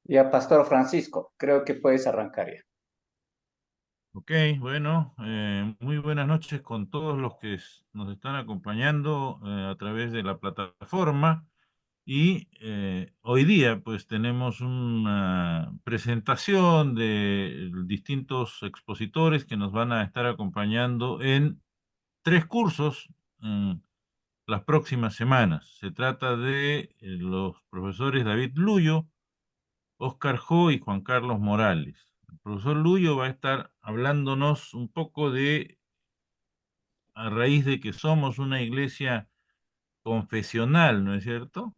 Ya, Pastor Francisco, creo que puedes arrancar ya. Ok, bueno, muy buenas noches con todos los que nos están acompañando a través de la plataforma y hoy día pues tenemos una presentación de distintos expositores que nos van a estar acompañando en tres cursos en las próximas semanas. Se trata de los profesores David Luyo, Oscar Jo y Juan Carlos Morales. El profesor Luyo va a estar hablándonos un poco de, a raíz de que somos una iglesia confesional, ¿no es cierto?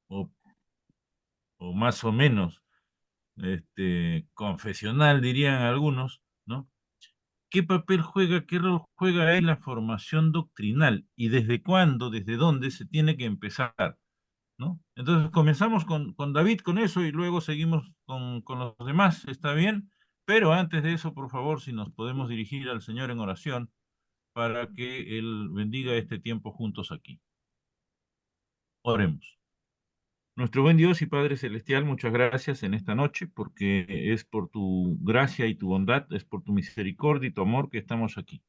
O, o más o menos confesional, dirían algunos, ¿no? ¿Qué papel juega, qué rol juega en la formación doctrinal y desde cuándo, desde dónde se tiene que empezar? ¿No? Entonces comenzamos con David con eso y luego seguimos con los demás, ¿está bien? Pero antes de eso, por favor, si nos podemos dirigir al Señor en oración para que Él bendiga este tiempo juntos aquí. Oremos. Nuestro buen Dios y Padre Celestial, muchas gracias en esta noche porque es por tu gracia y tu bondad, es por tu misericordia y tu amor que estamos aquí.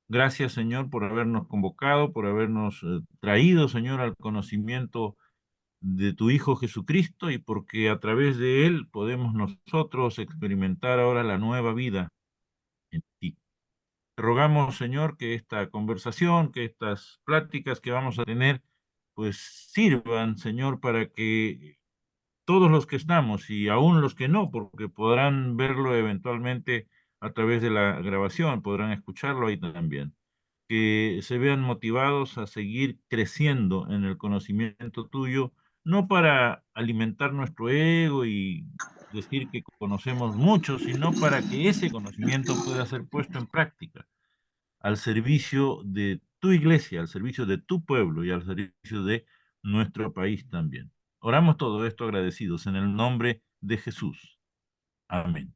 Gracias, Señor, por habernos convocado, por habernos traído, Señor, al conocimiento de tu Hijo Jesucristo y porque a través de él podemos nosotros experimentar ahora la nueva vida en ti. Te rogamos, Señor, que esta conversación, que estas pláticas que vamos a tener, pues sirvan, Señor, para que todos los que estamos y aún los que no, porque podrán verlo eventualmente a través de la grabación, podrán escucharlo ahí también, que se vean motivados a seguir creciendo en el conocimiento tuyo, no para alimentar nuestro ego y decir que conocemos mucho, sino para que ese conocimiento pueda ser puesto en práctica al servicio de tu iglesia, al servicio de tu pueblo y al servicio de nuestro país también. Oramos todo esto agradecidos en el nombre de Jesús. Amén.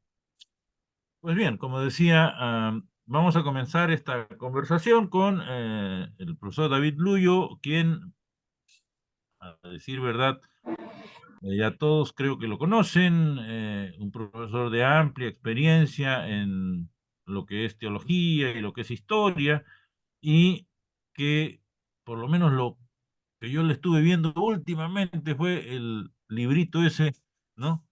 Pues bien, como decía, vamos a comenzar esta conversación con el profesor David Luyo, quien, a decir verdad, ya todos creo que lo conocen, un profesor de amplia experiencia en lo que es teología y lo que es historia, y que por lo menos lo que yo le estuve viendo últimamente fue el librito ese, ¿no?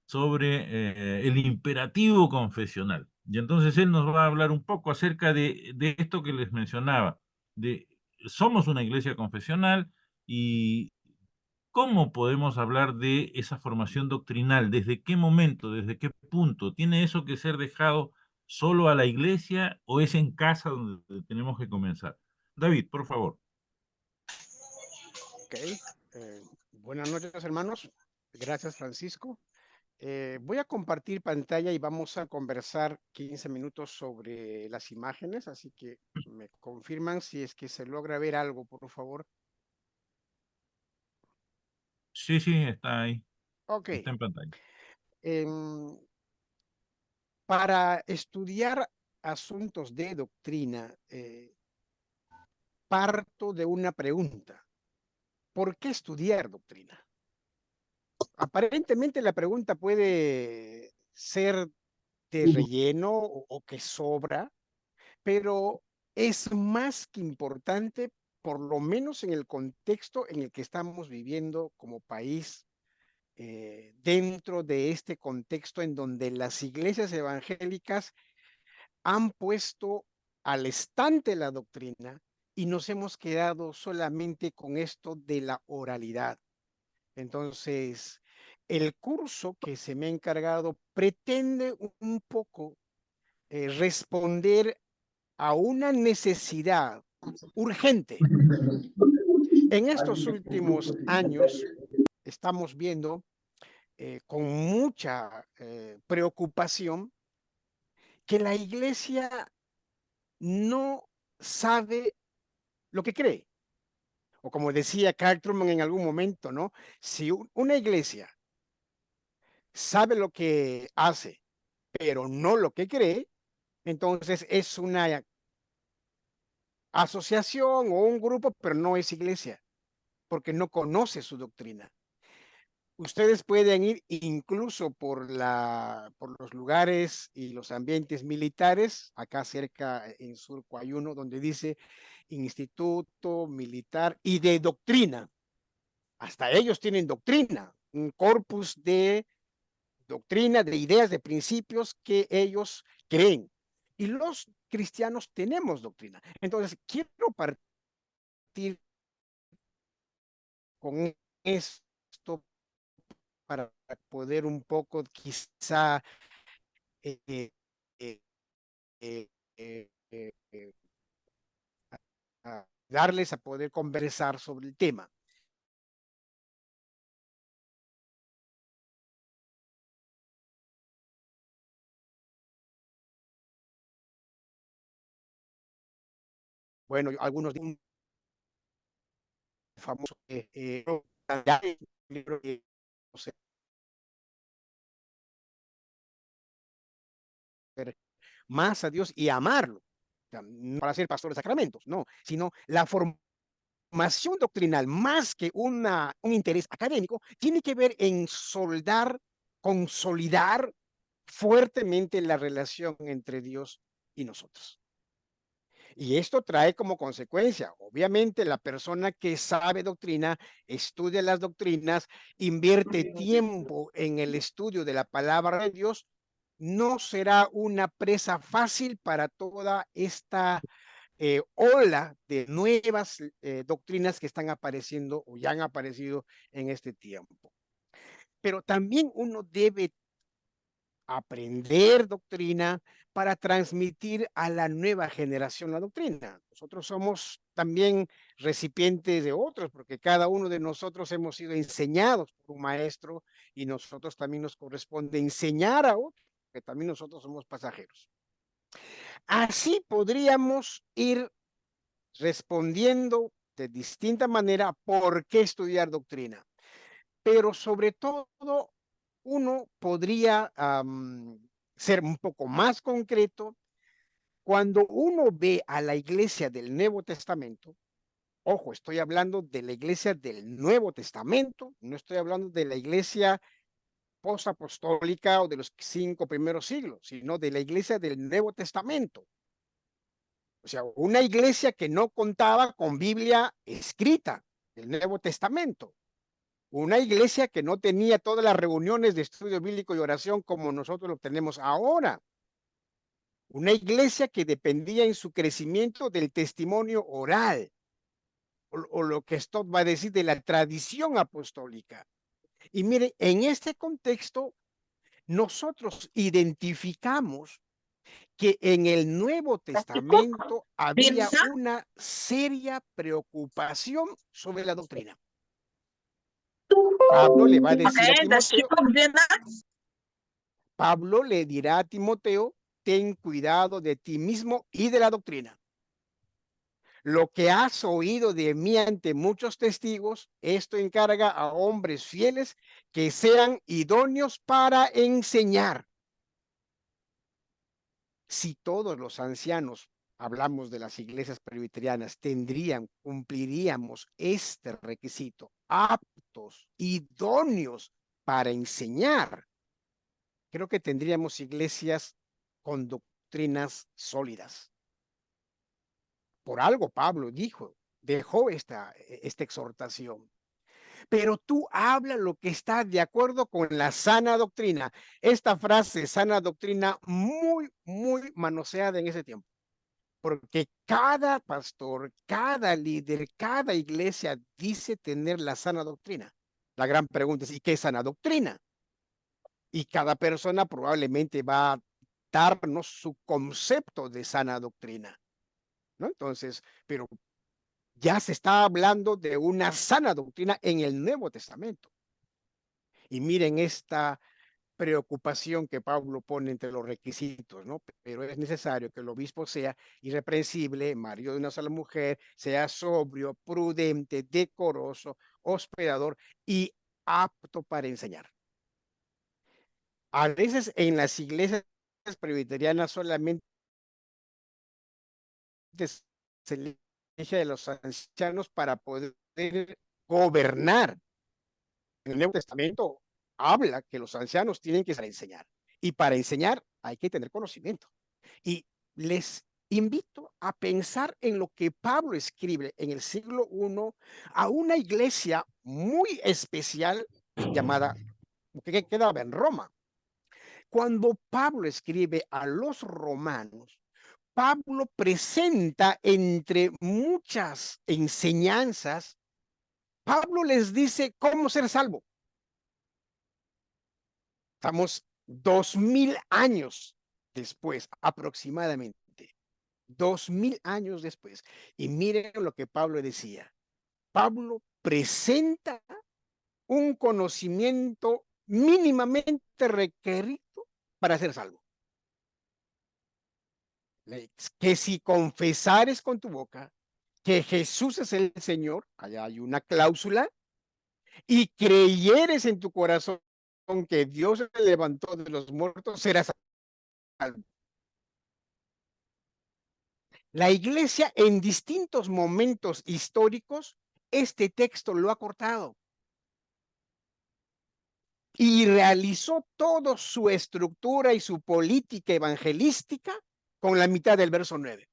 Sobre el imperativo confesional. Y entonces él nos va a hablar un poco acerca de esto que les mencionaba, de somos una iglesia confesional y cómo podemos hablar de esa formación doctrinal, desde qué momento, desde qué punto, ¿tiene eso que ser dejado solo a la iglesia o es en casa donde tenemos que comenzar? David, por favor. Ok, buenas noches hermanos, gracias Francisco. Voy a compartir pantalla y vamos a conversar 15 minutos sobre las imágenes, así que me confirman si es que se logra ver algo, por favor. Sí, sí, está ahí, Ok, está en pantalla. em, para estudiar asuntos de doctrina, parto de una pregunta. ¿Por qué estudiar doctrina? Aparentemente la pregunta puede ser de relleno o que sobra, pero es más que importante, por lo menos en el contexto en el que estamos viviendo como país, dentro de este contexto en donde las iglesias evangélicas han puesto al estante la doctrina y nos hemos quedado solamente con esto de la oralidad. Entonces, el curso que se me ha encargado pretende un poco responder a una necesidad urgente. En estos últimos años estamos viendo con mucha preocupación que la iglesia no sabe lo que cree. O como decía Carl Truman en algún momento, ¿no? Si una iglesia sabe lo que hace, pero no lo que cree, entonces es una asociación o un grupo, pero no es iglesia, porque no conoce su doctrina. Ustedes pueden ir incluso por los lugares y los ambientes militares. Acá cerca en Surco hay uno donde dice Instituto Militar y de Doctrina. Hasta ellos tienen doctrina, un corpus de doctrina, de ideas, de principios que ellos creen. Y los cristianos tenemos doctrina. Entonces, quiero partir con esto para poder un poco quizá eh, eh, eh, eh, eh, darles a poder conversar sobre el tema. Bueno, algunos famoso libro no sé, más a Dios y amarlo. O sea, no para ser pastor de sacramentos, no, sino la formación doctrinal, más que un interés académico, tiene que ver en consolidar fuertemente la relación entre Dios y nosotros. Y esto trae como consecuencia, obviamente, la persona que sabe doctrina, estudia las doctrinas, invierte tiempo en el estudio de la palabra de Dios, no será una presa fácil para toda esta ola de nuevas doctrinas que están apareciendo o ya han aparecido en este tiempo. Pero también uno debe aprender doctrina para transmitir a la nueva generación la doctrina. Nosotros somos también recipientes de otros, porque cada uno de nosotros hemos sido enseñados por un maestro y nosotros también nos corresponde enseñar a otros, que también nosotros somos pasajeros. Así podríamos ir respondiendo de distinta manera por qué estudiar doctrina, pero sobre todo uno podría ser un poco más concreto cuando uno ve a la iglesia del Nuevo Testamento. Ojo, estoy hablando de la iglesia del Nuevo Testamento, no estoy hablando de la iglesia postapostólica o de los 5 primeros siglos, sino de la iglesia del Nuevo Testamento. O sea, una iglesia que no contaba con Biblia escrita del Nuevo Testamento. Una iglesia que no tenía todas las reuniones de estudio bíblico y oración como nosotros lo tenemos ahora. Una iglesia que dependía en su crecimiento del testimonio oral, o lo que Stott va a decir de la tradición apostólica. Y mire, en este contexto, nosotros identificamos que en el Nuevo Testamento había una seria preocupación sobre la doctrina. Pablo le va a decir a Timoteo, Pablo le dirá a Timoteo, ten cuidado de ti mismo y de la doctrina. Lo que has oído de mí ante muchos testigos, esto encarga a hombres fieles que sean idóneos para enseñar. Si todos los ancianos, hablamos de las iglesias presbiterianas, cumpliríamos este requisito, aptos, idóneos para enseñar, creo que tendríamos iglesias con doctrinas sólidas. Por algo Pablo dejó esta exhortación. Pero tú habla lo que está de acuerdo con la sana doctrina. Esta frase, sana doctrina, muy, muy manoseada en ese tiempo. Porque cada pastor, cada líder, cada iglesia dice tener la sana doctrina. La gran pregunta es, ¿y qué es sana doctrina? Y cada persona probablemente va a darnos su concepto de sana doctrina, ¿no? Entonces, pero ya se está hablando de una sana doctrina en el Nuevo Testamento. Y miren esta preocupación que Pablo pone entre los requisitos, ¿no? Pero es necesario que el obispo sea irreprensible, marido de una sola mujer, sea sobrio, prudente, decoroso, hospedador y apto para enseñar. A veces en las iglesias presbiterianas solamente se elige de los ancianos para poder gobernar. En el Nuevo Testamento habla que los ancianos tienen que enseñar. Y para enseñar hay que tener conocimiento. Y les invito a pensar en lo que Pablo escribe en el siglo I a una iglesia muy especial llamada, que quedaba en Roma. Cuando Pablo escribe a los romanos, Pablo presenta entre muchas enseñanzas, Pablo les dice cómo ser salvo. Estamos 2000 años después, aproximadamente. 2000 años después. Y miren lo que Pablo decía. Pablo presenta un conocimiento mínimamente requerido para ser salvo. Que si confesares con tu boca que Jesús es el Señor, allá hay una cláusula, y creyeres en tu corazón que Dios se levantó de los muertos, serás salvo. La iglesia en distintos momentos históricos, este texto lo ha cortado y realizó toda su estructura y su política evangelística con la mitad del verso 9.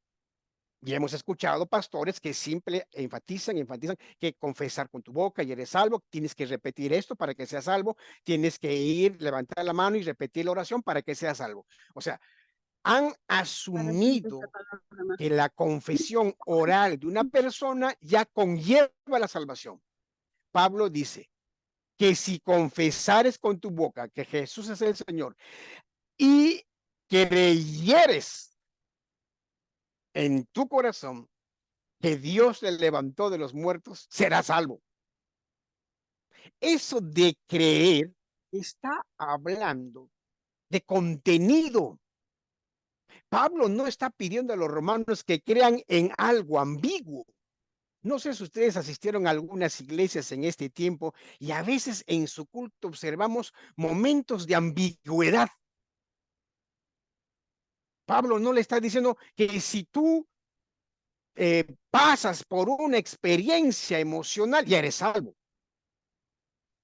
Y hemos escuchado pastores que simple enfatizan que confesar con tu boca y eres salvo, tienes que repetir esto para que seas salvo, tienes que ir, levantar la mano y repetir la oración para que seas salvo. O sea, han asumido que la confesión oral de una persona ya conlleva la salvación. Pablo dice que si confesares con tu boca que Jesús es el Señor y creyeres en tu corazón que Dios le levantó de los muertos, serás salvo. Eso de creer está hablando de contenido. Pablo no está pidiendo a los romanos que crean en algo ambiguo. No sé si ustedes asistieron a algunas iglesias en este tiempo y a veces en su culto observamos momentos de ambigüedad. Pablo no le está diciendo que si tú pasas por una experiencia emocional, ya eres salvo.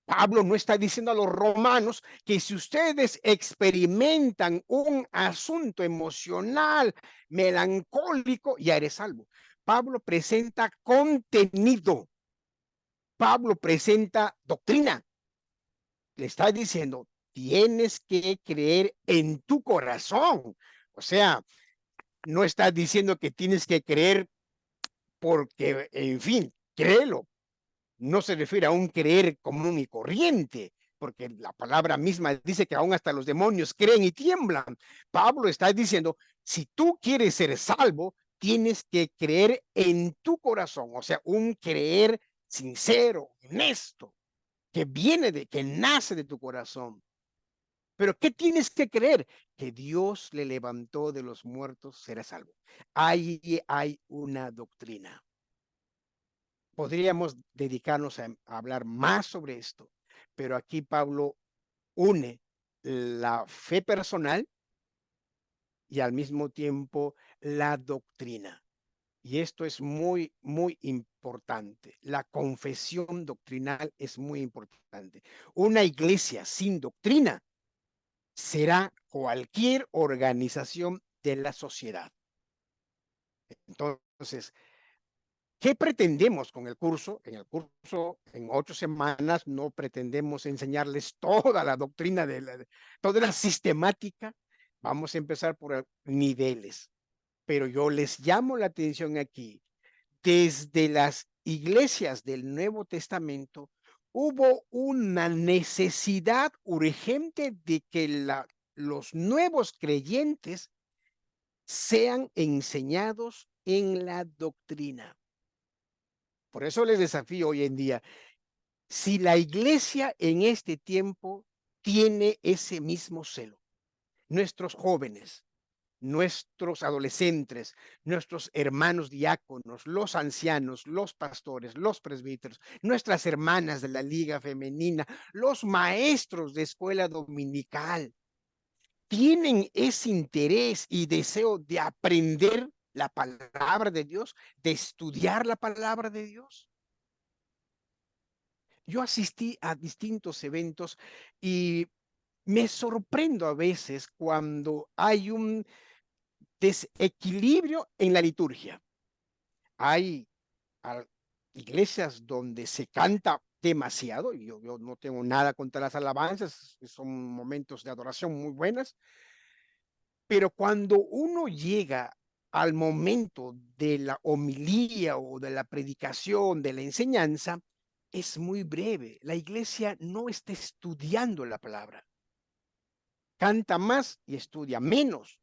Pablo no está diciendo a los romanos que si ustedes experimentan un asunto emocional, melancólico, ya eres salvo. Pablo presenta contenido. Pablo presenta doctrina. Le está diciendo, tienes que creer en tu corazón. O sea, no está diciendo que tienes que creer porque, en fin, créelo. No se refiere a un creer común y corriente, porque la palabra misma dice que aún hasta los demonios creen y tiemblan. Pablo está diciendo, si tú quieres ser salvo, tienes que creer en tu corazón, o sea, un creer sincero, honesto, que nace de tu corazón. Pero ¿qué tienes que creer? Que Dios le levantó de los muertos, será salvo. Ahí hay una doctrina. Podríamos dedicarnos a hablar más sobre esto, pero aquí Pablo une la fe personal y al mismo tiempo la doctrina. Y esto es muy, muy importante. La confesión doctrinal es muy importante. Una iglesia sin doctrina será cualquier organización de la sociedad. Entonces, ¿qué pretendemos con el curso? En el curso, en 8 semanas, no pretendemos enseñarles toda la doctrina, toda la sistemática. Vamos a empezar por niveles. Pero yo les llamo la atención aquí. Desde las iglesias del Nuevo Testamento, hubo una necesidad urgente de que los nuevos creyentes sean enseñados en la doctrina. Por eso les desafío hoy en día, si la iglesia en este tiempo tiene ese mismo celo, nuestros jóvenes, nuestros adolescentes, nuestros hermanos diáconos, los ancianos, los pastores, los presbíteros, nuestras hermanas de la liga femenina, los maestros de escuela dominical, tienen ese interés y deseo de aprender la palabra de Dios, de estudiar la palabra de Dios. Yo asistí a distintos eventos y me sorprendo a veces cuando hay un desequilibrio en la liturgia. Hay iglesias donde se canta demasiado, y yo no tengo nada contra las alabanzas, son momentos de adoración muy buenas, pero cuando uno llega al momento de la homilía o de la predicación, de la enseñanza, es muy breve. La iglesia no está estudiando la palabra. Canta más y estudia menos.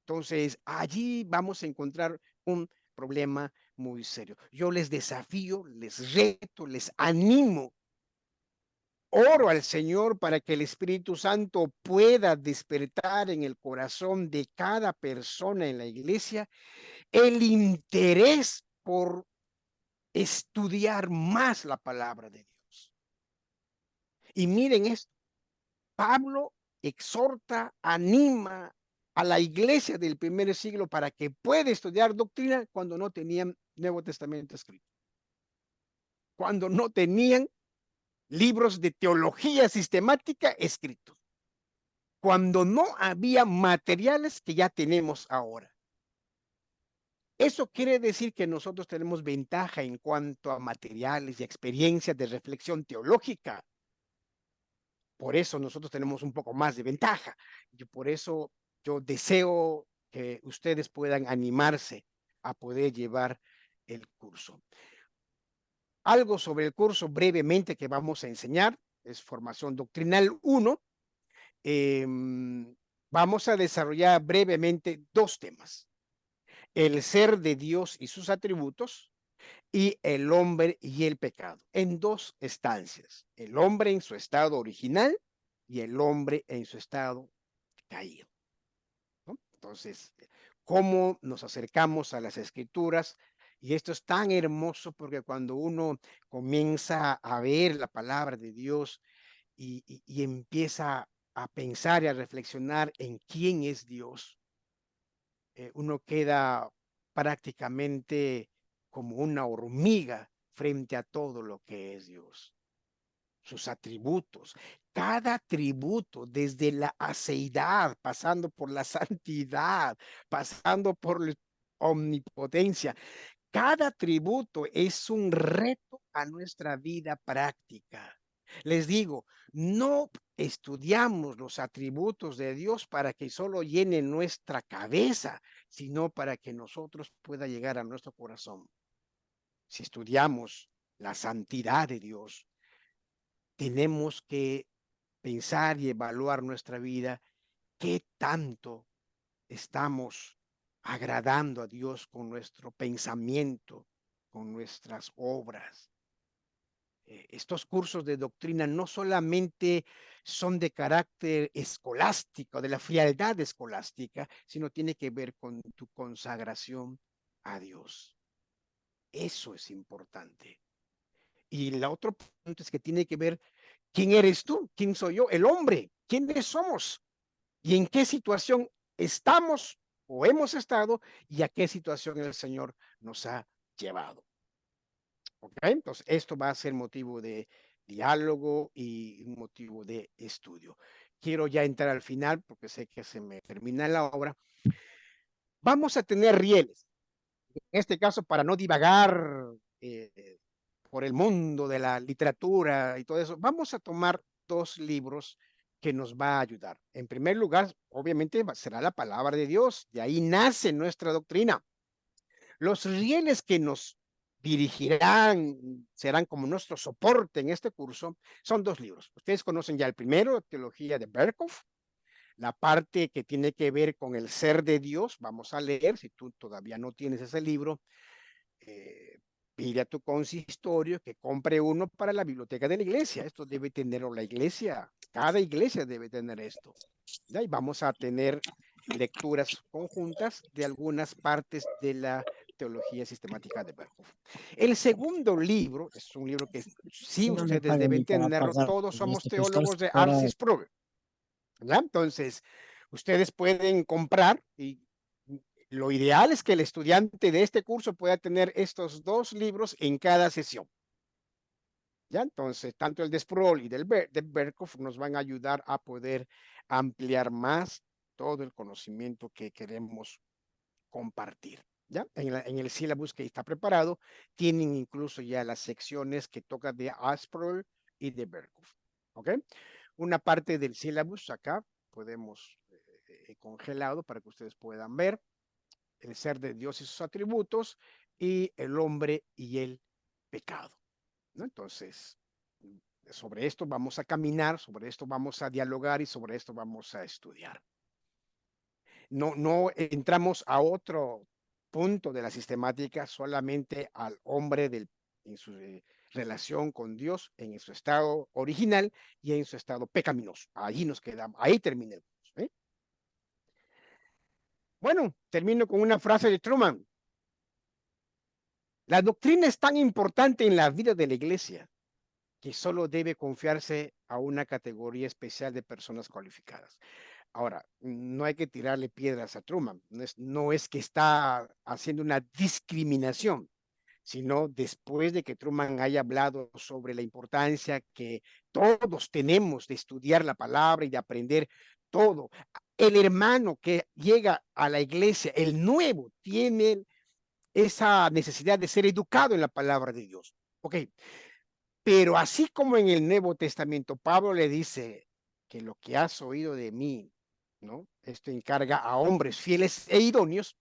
Entonces, allí vamos a encontrar un problema muy serio. Yo les desafío, les reto, les animo. Oro al Señor para que el Espíritu Santo pueda despertar en el corazón de cada persona en la iglesia el interés por estudiar más la palabra de Dios. Y miren esto, Pablo exhorta, anima a la iglesia del primer siglo para que pueda estudiar doctrina cuando no tenían Nuevo Testamento escrito, cuando no tenían libros de teología sistemática escritos, cuando no había materiales que ya tenemos ahora. Eso quiere decir que nosotros tenemos ventaja en cuanto a materiales y experiencias de reflexión teológica. Por eso nosotros tenemos un poco más de ventaja. Y por eso yo deseo que ustedes puedan animarse a poder llevar el curso. Algo sobre el curso brevemente que vamos a enseñar es Formación Doctrinal 1. Vamos a desarrollar brevemente dos temas: el ser de Dios y sus atributos, y el hombre y el pecado, en dos estancias: el hombre en su estado original y el hombre en su estado caído, ¿no? Entonces, ¿cómo nos acercamos a las escrituras? Y esto es tan hermoso porque cuando uno comienza a ver la palabra de Dios y empieza a pensar y a reflexionar en quién es Dios, uno queda prácticamente como una hormiga frente a todo lo que es Dios. Sus atributos, cada atributo, desde la aceidad, pasando por la santidad, pasando por la omnipotencia, cada atributo es un reto a nuestra vida práctica. Les digo, no estudiamos los atributos de Dios para que solo llenen nuestra cabeza, sino para que nosotros pueda llegar a nuestro corazón. Si estudiamos la santidad de Dios, tenemos que pensar y evaluar nuestra vida, qué tanto estamos agradando a Dios con nuestro pensamiento, con nuestras obras. Estos cursos de doctrina no solamente son de carácter escolástico, de la frialdad escolástica, sino tiene que ver con tu consagración a Dios. Eso es importante. Y el otro punto es que tiene que ver quién eres tú, quién soy yo, el hombre, quiénes somos y en qué situación estamos o hemos estado y a qué situación el Señor nos ha llevado. ¿Ok? Entonces, esto va a ser motivo de diálogo y un motivo de estudio. Quiero ya entrar al final porque sé que se me termina la obra. Vamos a tener rieles. En este caso, para no divagar por el mundo de la literatura y todo eso, vamos a tomar dos libros que nos va a ayudar. En primer lugar, obviamente, será la palabra de Dios. De ahí nace nuestra doctrina. Los rieles que nos dirigirán, serán como nuestro soporte en este curso, son dos libros. Ustedes conocen ya el primero, Teología de Berkhoff, la parte que tiene que ver con el ser de Dios. Vamos a leer, si tú todavía no tienes ese libro, pide a tu consistorio que compre uno para la biblioteca de la iglesia. Esto debe tenerlo la iglesia, cada iglesia debe tener esto. Y vamos a tener lecturas conjuntas de algunas partes de la teología sistemática de Berkhoff. El segundo libro es un libro que sí No me ustedes paga deben ni para tenerlo, pagar todos somos este profesor teólogos de para Arcis Prove. ¿Ya? Entonces, ustedes pueden comprar y lo ideal es que el estudiante de este curso pueda tener estos dos libros en cada sesión. ¿Ya? Entonces, tanto el de Sproul y de Berkhoff nos van a ayudar a poder ampliar más todo el conocimiento que queremos compartir. ¿Ya? En el sílabus que está preparado, tienen incluso ya las secciones que toca de Sproul y de Berkhoff. ¿Ok? Una parte del sílabus acá podemos congelado para que ustedes puedan ver el ser de Dios y sus atributos y el hombre y el pecado, ¿no? Entonces, sobre esto vamos a caminar, sobre esto vamos a dialogar y sobre esto vamos a estudiar. No entramos a otro punto de la sistemática, solamente al hombre en su relación con Dios, en su estado original y en su estado pecaminoso. Allí nos quedamos, ahí terminemos. ¿Eh? Bueno, termino con una frase de Truman. La doctrina es tan importante en la vida de la iglesia que solo debe confiarse a una categoría especial de personas cualificadas. Ahora, no hay que tirarle piedras a Truman, no es que está haciendo una discriminación, sino después de que Truman haya hablado sobre la importancia que todos tenemos de estudiar la palabra y de aprender todo. El hermano que llega a la iglesia, el nuevo, tiene esa necesidad de ser educado en la palabra de Dios. Ok, pero así como en el Nuevo Testamento, Pablo le dice que lo que has oído de mí, ¿no? Esto encarga a hombres fieles e idóneos.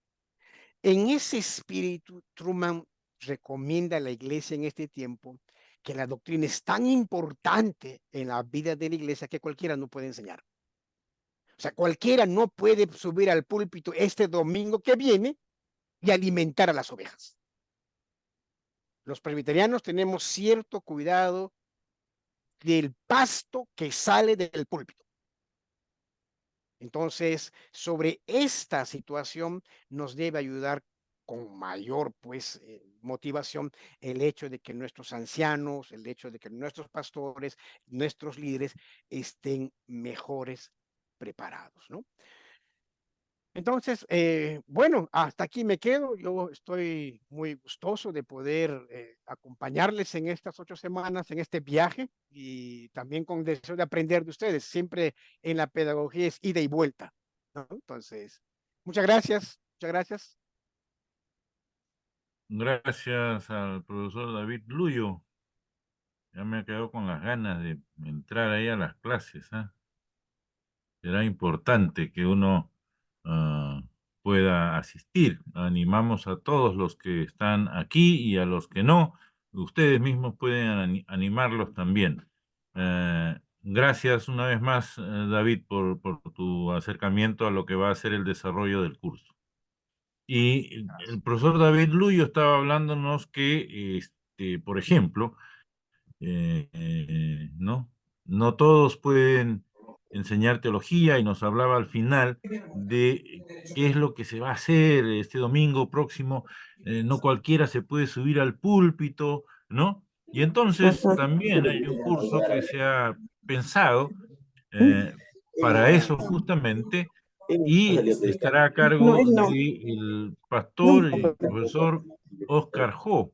En ese espíritu, Truman recomienda a la iglesia en este tiempo que la doctrina es tan importante en la vida de la iglesia que cualquiera no puede enseñar. O sea, cualquiera no puede subir al púlpito este domingo que viene y alimentar a las ovejas. Los presbiterianos tenemos cierto cuidado del pasto que sale del púlpito. Entonces, sobre esta situación nos debe ayudar con mayor pues motivación el hecho de que nuestros ancianos, el hecho de que nuestros pastores, nuestros líderes estén mejores preparados, ¿no? Entonces, bueno, hasta aquí me quedo. Yo estoy muy gustoso de poder acompañarles en estas 8 semanas, en este viaje y también con deseo de aprender de ustedes. Siempre en la pedagogía es ida y vuelta, ¿no? Entonces, muchas gracias, muchas gracias. Gracias al profesor David Luyo. Ya me he quedado con las ganas de entrar ahí a las clases, ¿ah? Será importante que uno ah, pueda asistir. Animamos a todos los que están aquí y a los que no. Ustedes mismos pueden animarlos también. Gracias una vez más, David, por tu acercamiento a lo que va a ser el desarrollo del curso. Y el profesor David Luyo estaba hablándonos que, por ejemplo, ¿no? No todos pueden enseñar teología y nos hablaba al final de qué es lo que se va a hacer este domingo próximo. No cualquiera se puede subir al púlpito, ¿no? Y entonces también hay un curso que se ha pensado eh, para eso justamente y estará a No, cargo él no. del pastor Nunca y fue profesor Oscar Jo.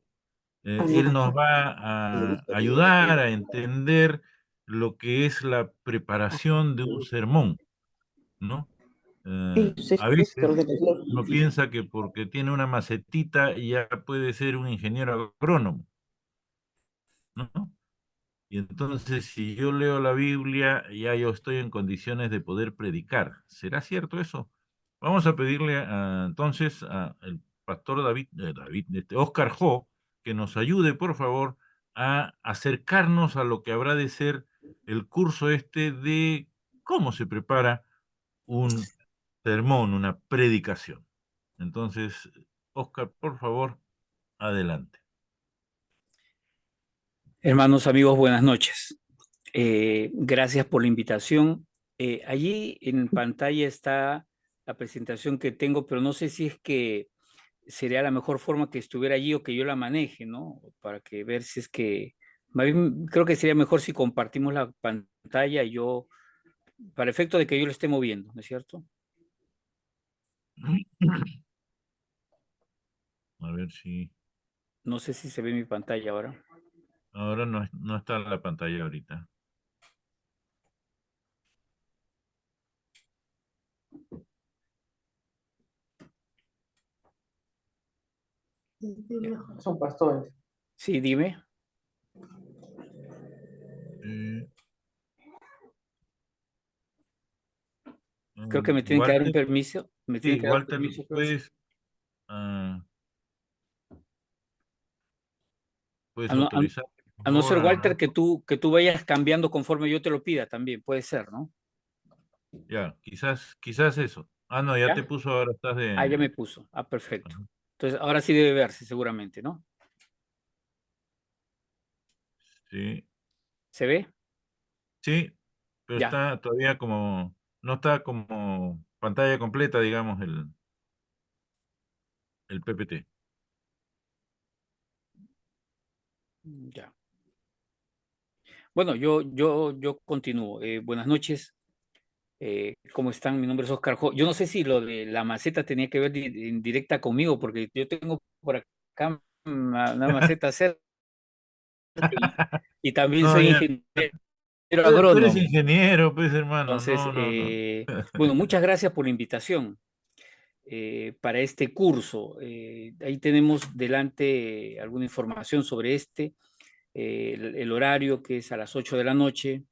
Él animado. nos va a ayudar a entender lo que es la preparación de un sermón, ¿no? Ellos es A veces Oscar de los uno Lobos. piensa que porque tiene una macetita ya puede ser un ingeniero agrónomo, ¿no? Y entonces, si yo leo la Biblia, ya yo estoy en condiciones de poder predicar. ¿Será cierto eso? Vamos a pedirle entonces al pastor Oscar Jo, que nos ayude, por favor, a acercarnos a lo que habrá de ser el curso este de cómo se prepara un sermón, una predicación. Entonces, Oscar, por favor, adelante. Hermanos, amigos, buenas noches. Gracias por la invitación. Allí en pantalla está la presentación que tengo, pero no sé si es que sería la mejor forma que estuviera allí o que yo la maneje, ¿no? Para que ver si es que... más bien, creo que sería mejor si compartimos la pantalla y yo, para efecto de que yo lo esté moviendo, ¿no es cierto? A ver si... No sé si se ve mi pantalla ahora. Ahora no, no está en la pantalla ahorita. Son pastores. Sí, dime. Eh, Creo que me tienen que dar un Walter, permiso. Me tienen sí, que dar un Walter, permiso, creo. puedes, ah, puedes A no, a- autorizar, por a no ser, favor, Walter, Arnoldo. que tú vayas cambiando conforme yo te lo pida también. Puede ser, ¿no? Ya, quizás eso. Ah, no, ya te ¿Ya? puso, ahora estás Ah, ya de... me puso. Ah, perfecto. Ajá. Entonces, ahora sí debe verse seguramente, ¿no? Sí, ¿Se ve? sí, pero Ya. está todavía como, no está como pantalla completa, digamos, el PPT. Ya. Bueno, yo continúo. Buenas noches. ¿Cómo están? Mi nombre es Oscar Yo no sé si lo de la maceta tenía que ver en directa conmigo, porque yo tengo por acá una maceta cerca y también No, soy ya, ingeniero tú eres agrónomo. ingeniero, pues, hermano. Entonces, No, no, no. bueno, muchas gracias por la invitación para este curso. Ahí tenemos delante alguna información sobre el horario que es a las 8 de la noche.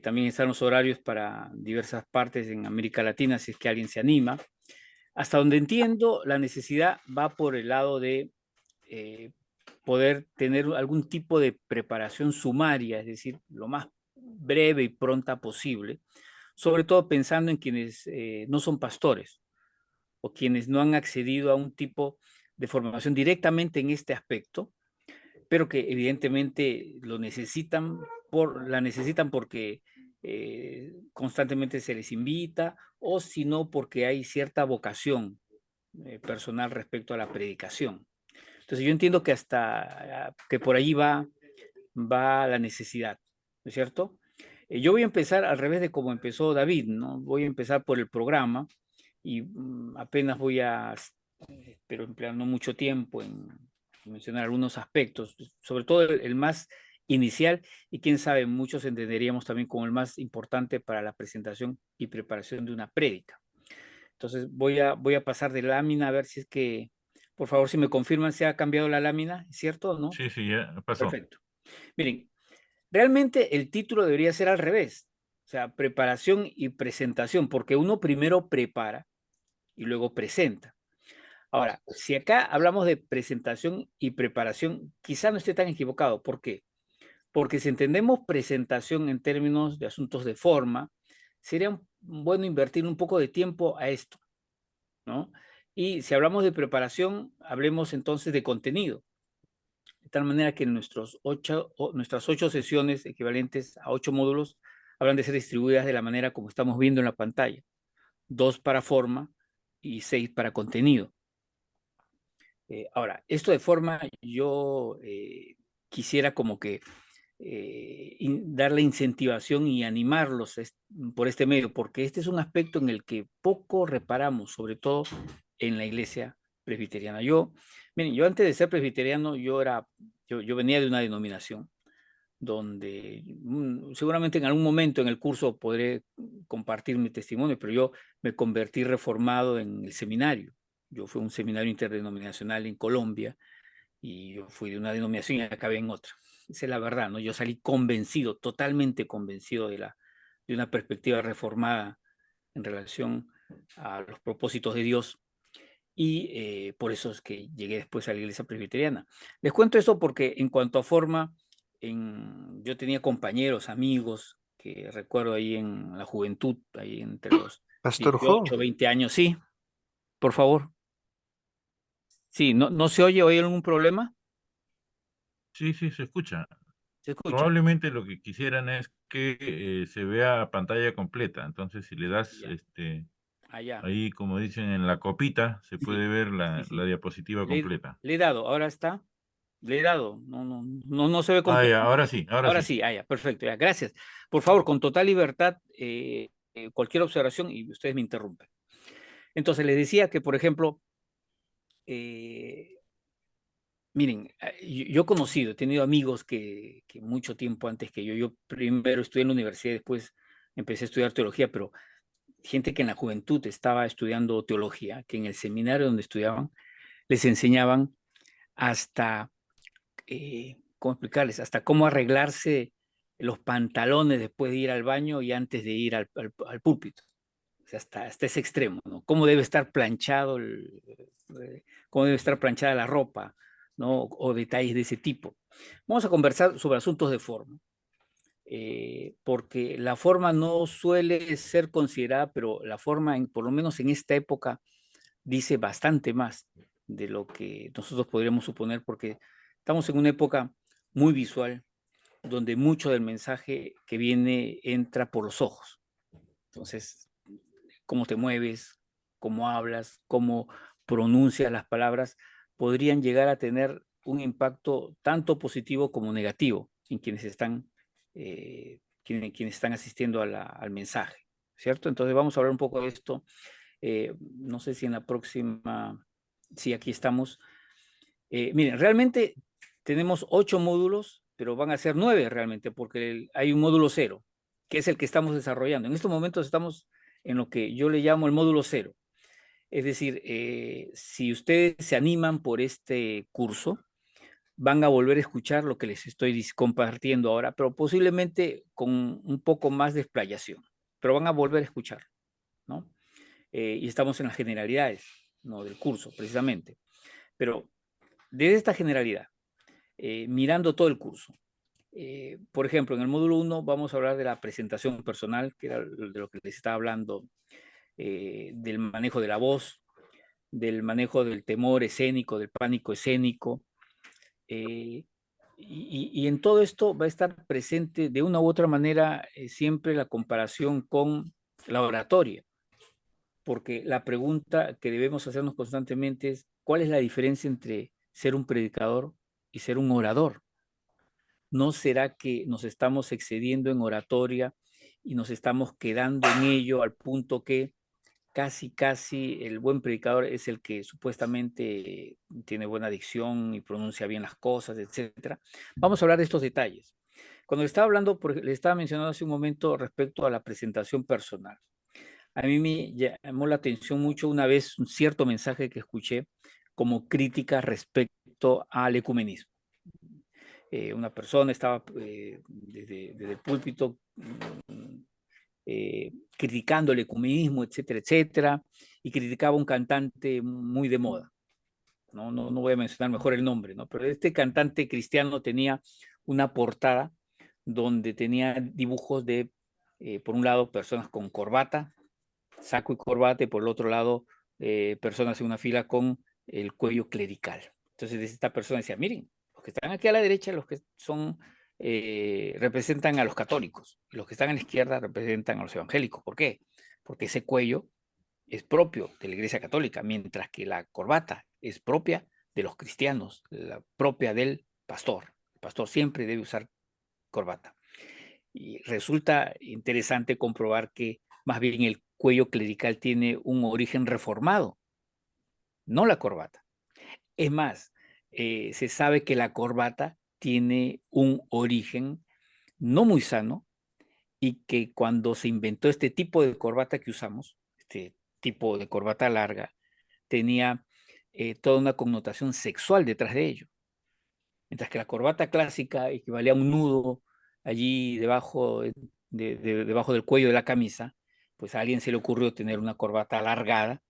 También están los horarios para diversas partes en América Latina, si es que alguien se anima. Hasta donde entiendo, la necesidad va por el lado de eh, poder tener algún tipo de preparación sumaria, es decir, lo más breve y pronta posible, sobre todo pensando en quienes no son pastores o quienes no han accedido a un tipo de formación directamente en este aspecto, pero que evidentemente la necesitan porque constantemente se les invita o si no porque hay cierta vocación personal respecto a la predicación. Entonces yo entiendo que hasta que por ahí va la necesidad, ¿no es cierto? Yo voy a empezar al revés de como empezó David, ¿no? Voy a empezar por el programa y apenas pero empleando mucho tiempo en mencionar algunos aspectos, sobre todo el más inicial y quién sabe, muchos entenderíamos también como el más importante para la presentación y preparación de una prédica. Entonces voy a pasar de lámina a ver si es que, por favor, si me confirman si ha cambiado la lámina, ¿es cierto o no? Sí, sí, ya pasó. Perfecto. Miren, realmente el título debería ser al revés, o sea, preparación y presentación, porque uno primero prepara y luego presenta. Ahora, si acá hablamos de presentación y preparación, quizá no esté tan equivocado. ¿Por qué? Porque si entendemos presentación en términos de asuntos de forma, sería bueno invertir un poco de tiempo a esto, ¿no? Y si hablamos de preparación, hablemos entonces de contenido. De tal manera que nuestras 8 sesiones equivalentes a 8 módulos hablan de ser distribuidas de la manera como estamos viendo en la pantalla. 2 para forma y 6 para contenido. Ahora, esto de forma, yo quisiera como que darle incentivación y animarlos por este medio, porque este es un aspecto en el que poco reparamos, sobre todo en la iglesia presbiteriana. Miren, yo antes de ser presbiteriano, yo venía de una denominación donde seguramente en algún momento en el curso podré compartir mi testimonio, pero yo me convertí reformado en el seminario. Yo fui a un seminario interdenominacional en Colombia y yo fui de una denominación y acabé en otra. Esa es la verdad, ¿no? Yo salí convencido, totalmente convencido de una perspectiva reformada en relación a los propósitos de Dios y por eso es que llegué después a la iglesia presbiteriana. Les cuento esto porque en cuanto a forma, yo tenía compañeros, amigos, que recuerdo ahí en la juventud, ahí entre los Pastor Jo, 18, 20 años. Sí, por favor. Sí, ¿no se oye? ¿Hay algún problema? Sí, sí, se escucha. ¿Se escucha? Probablemente lo que quisieran es que se vea pantalla completa. Entonces, si le das Ya, allá. ahí, como dicen en la copita, se Sí, puede ver sí, la sí. diapositiva completa. Le he dado, ahora está. Le he dado. No se ve Ah, completo. ya, ahora sí, ahora Ahora sí. sí, ya, perfecto, ya, gracias. Por favor, con total libertad, cualquier observación y ustedes me interrumpen. Entonces, les decía que, por ejemplo, Miren, yo he conocido, he tenido amigos que mucho tiempo antes que yo primero estudié en la universidad, después empecé a estudiar teología, pero gente que en la juventud estaba estudiando teología, que en el seminario donde estudiaban les enseñaban hasta, ¿cómo explicarles? Hasta cómo arreglarse los pantalones después de ir al baño y antes de ir al púlpito. O sea, hasta ese extremo, ¿no? Cómo debe estar planchado, cómo debe estar planchada la ropa, ¿no? O detalles de ese tipo. Vamos a conversar sobre asuntos de forma, porque la forma no suele ser considerada, pero la forma, por lo menos en esta época, dice bastante más de lo que nosotros podríamos suponer, porque estamos en una época muy visual, donde mucho del mensaje que viene entra por los ojos. Entonces, cómo te mueves, cómo hablas, cómo pronuncias las palabras, podrían llegar a tener un impacto tanto positivo como negativo en quienes están, quienes están asistiendo al mensaje, ¿cierto? Entonces vamos a hablar un poco de esto. No sé si en la próxima, sí, aquí estamos. Miren, realmente tenemos 8 módulos, pero van a ser 9 realmente, porque hay un módulo 0, que es el que estamos desarrollando. En estos momentos estamos en lo que yo le llamo el módulo 0. Es decir, si ustedes se animan por este curso, van a volver a escuchar lo que les estoy compartiendo ahora, pero posiblemente con un poco más de explayación, pero van a volver a escuchar, ¿no? Y estamos en las generalidades, ¿no? Del curso, precisamente. Pero desde esta generalidad, mirando todo el curso, por ejemplo, en el módulo 1 vamos a hablar de la presentación personal, que era de lo que les estaba hablando, del manejo de la voz, del manejo del temor escénico, del pánico escénico. Y en todo esto va a estar presente de una u otra manera siempre la comparación con la oratoria, porque la pregunta que debemos hacernos constantemente es, ¿cuál es la diferencia entre ser un predicador y ser un orador? ¿No será que nos estamos excediendo en oratoria y nos estamos quedando en ello al punto que casi el buen predicador es el que supuestamente tiene buena dicción y pronuncia bien las cosas, etcétera? Vamos a hablar de estos detalles. Cuando estaba hablando, le estaba mencionando hace un momento respecto a la presentación personal. A mí me llamó la atención mucho una vez un cierto mensaje que escuché como crítica respecto al ecumenismo. Una persona estaba desde el púlpito criticando el ecumenismo, etcétera, etcétera, y criticaba a un cantante muy de moda. No voy a mencionar mejor el nombre, ¿no? Pero este cantante cristiano tenía una portada donde tenía dibujos de, por un lado, personas con corbata, saco y corbata, y por el otro lado, personas en una fila con el cuello clerical. Entonces esta persona decía, miren, los que están aquí a la derecha, los que son, representan a los católicos, y los que están a la izquierda representan a los evangélicos. ¿Por qué? Porque ese cuello es propio de la Iglesia Católica, mientras que la corbata es propia de los cristianos, la propia del pastor. El pastor siempre debe usar corbata. Y resulta interesante comprobar que más bien el cuello clerical tiene un origen reformado, no la corbata. Es más, se sabe que la corbata tiene un origen no muy sano y que cuando se inventó este tipo de corbata que usamos, este tipo de corbata larga, tenía toda una connotación sexual detrás de ello. Mientras que la corbata clásica equivalía a un nudo allí debajo, debajo del cuello de la camisa, pues a alguien se le ocurrió tener una corbata alargada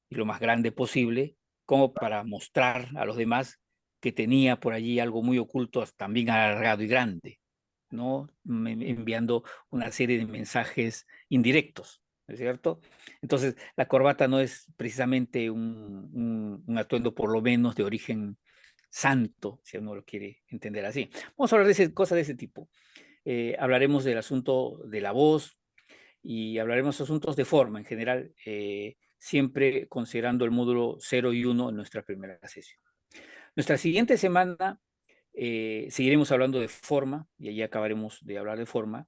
y lo más grande posible, como para mostrar a los demás que tenía por allí algo muy oculto, también alargado y grande, ¿no? Enviando una serie de mensajes indirectos, ¿no es cierto? Entonces, la corbata no es precisamente un atuendo por lo menos de origen santo, si uno lo quiere entender así. Vamos a hablar de cosas de ese tipo. Hablaremos del asunto de la voz y hablaremos de asuntos de forma en general, siempre considerando el módulo 0 y 1 en nuestra primera sesión. Nuestra siguiente semana seguiremos hablando de forma y allí acabaremos de hablar de forma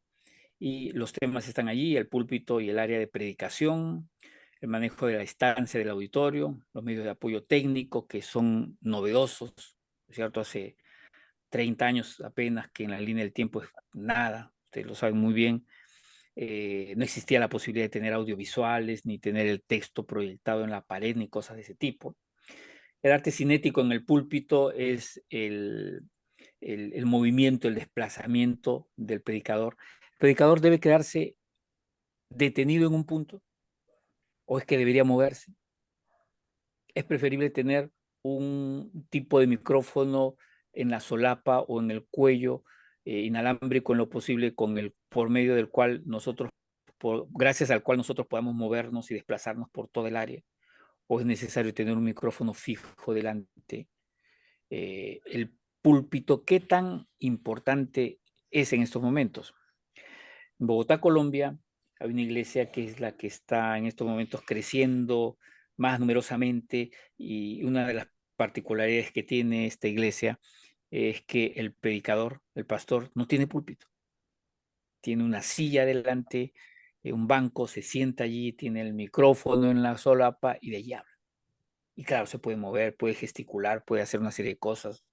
y los temas están allí, el púlpito y el área de predicación, el manejo de la estancia del auditorio, los medios de apoyo técnico que son novedosos ¿cierto? Hace 30 años apenas, que en la línea del tiempo es nada, ustedes lo saben muy bien. No existía la posibilidad de tener audiovisuales, ni tener el texto proyectado en la pared, ni cosas de ese tipo. El arte cinético en el púlpito es el movimiento, el desplazamiento del predicador. ¿El predicador debe quedarse detenido en un punto o es que debería moverse? Es preferible tener un tipo de micrófono en la solapa o en el cuello, inalámbrico en lo posible, por medio del cual nosotros, gracias al cual nosotros podamos movernos y desplazarnos por todo el área, o es necesario tener un micrófono fijo delante. El púlpito, ¿qué tan importante es en estos momentos? En Bogotá, Colombia, hay una iglesia que es la que está en estos momentos creciendo más numerosamente, y una de las particularidades que tiene esta iglesia es que el predicador, el pastor, no tiene púlpito. Tiene una silla delante, un banco, se sienta allí, tiene el micrófono en la solapa y de allí habla. Y claro, se puede mover, puede gesticular, puede hacer una serie de cosas,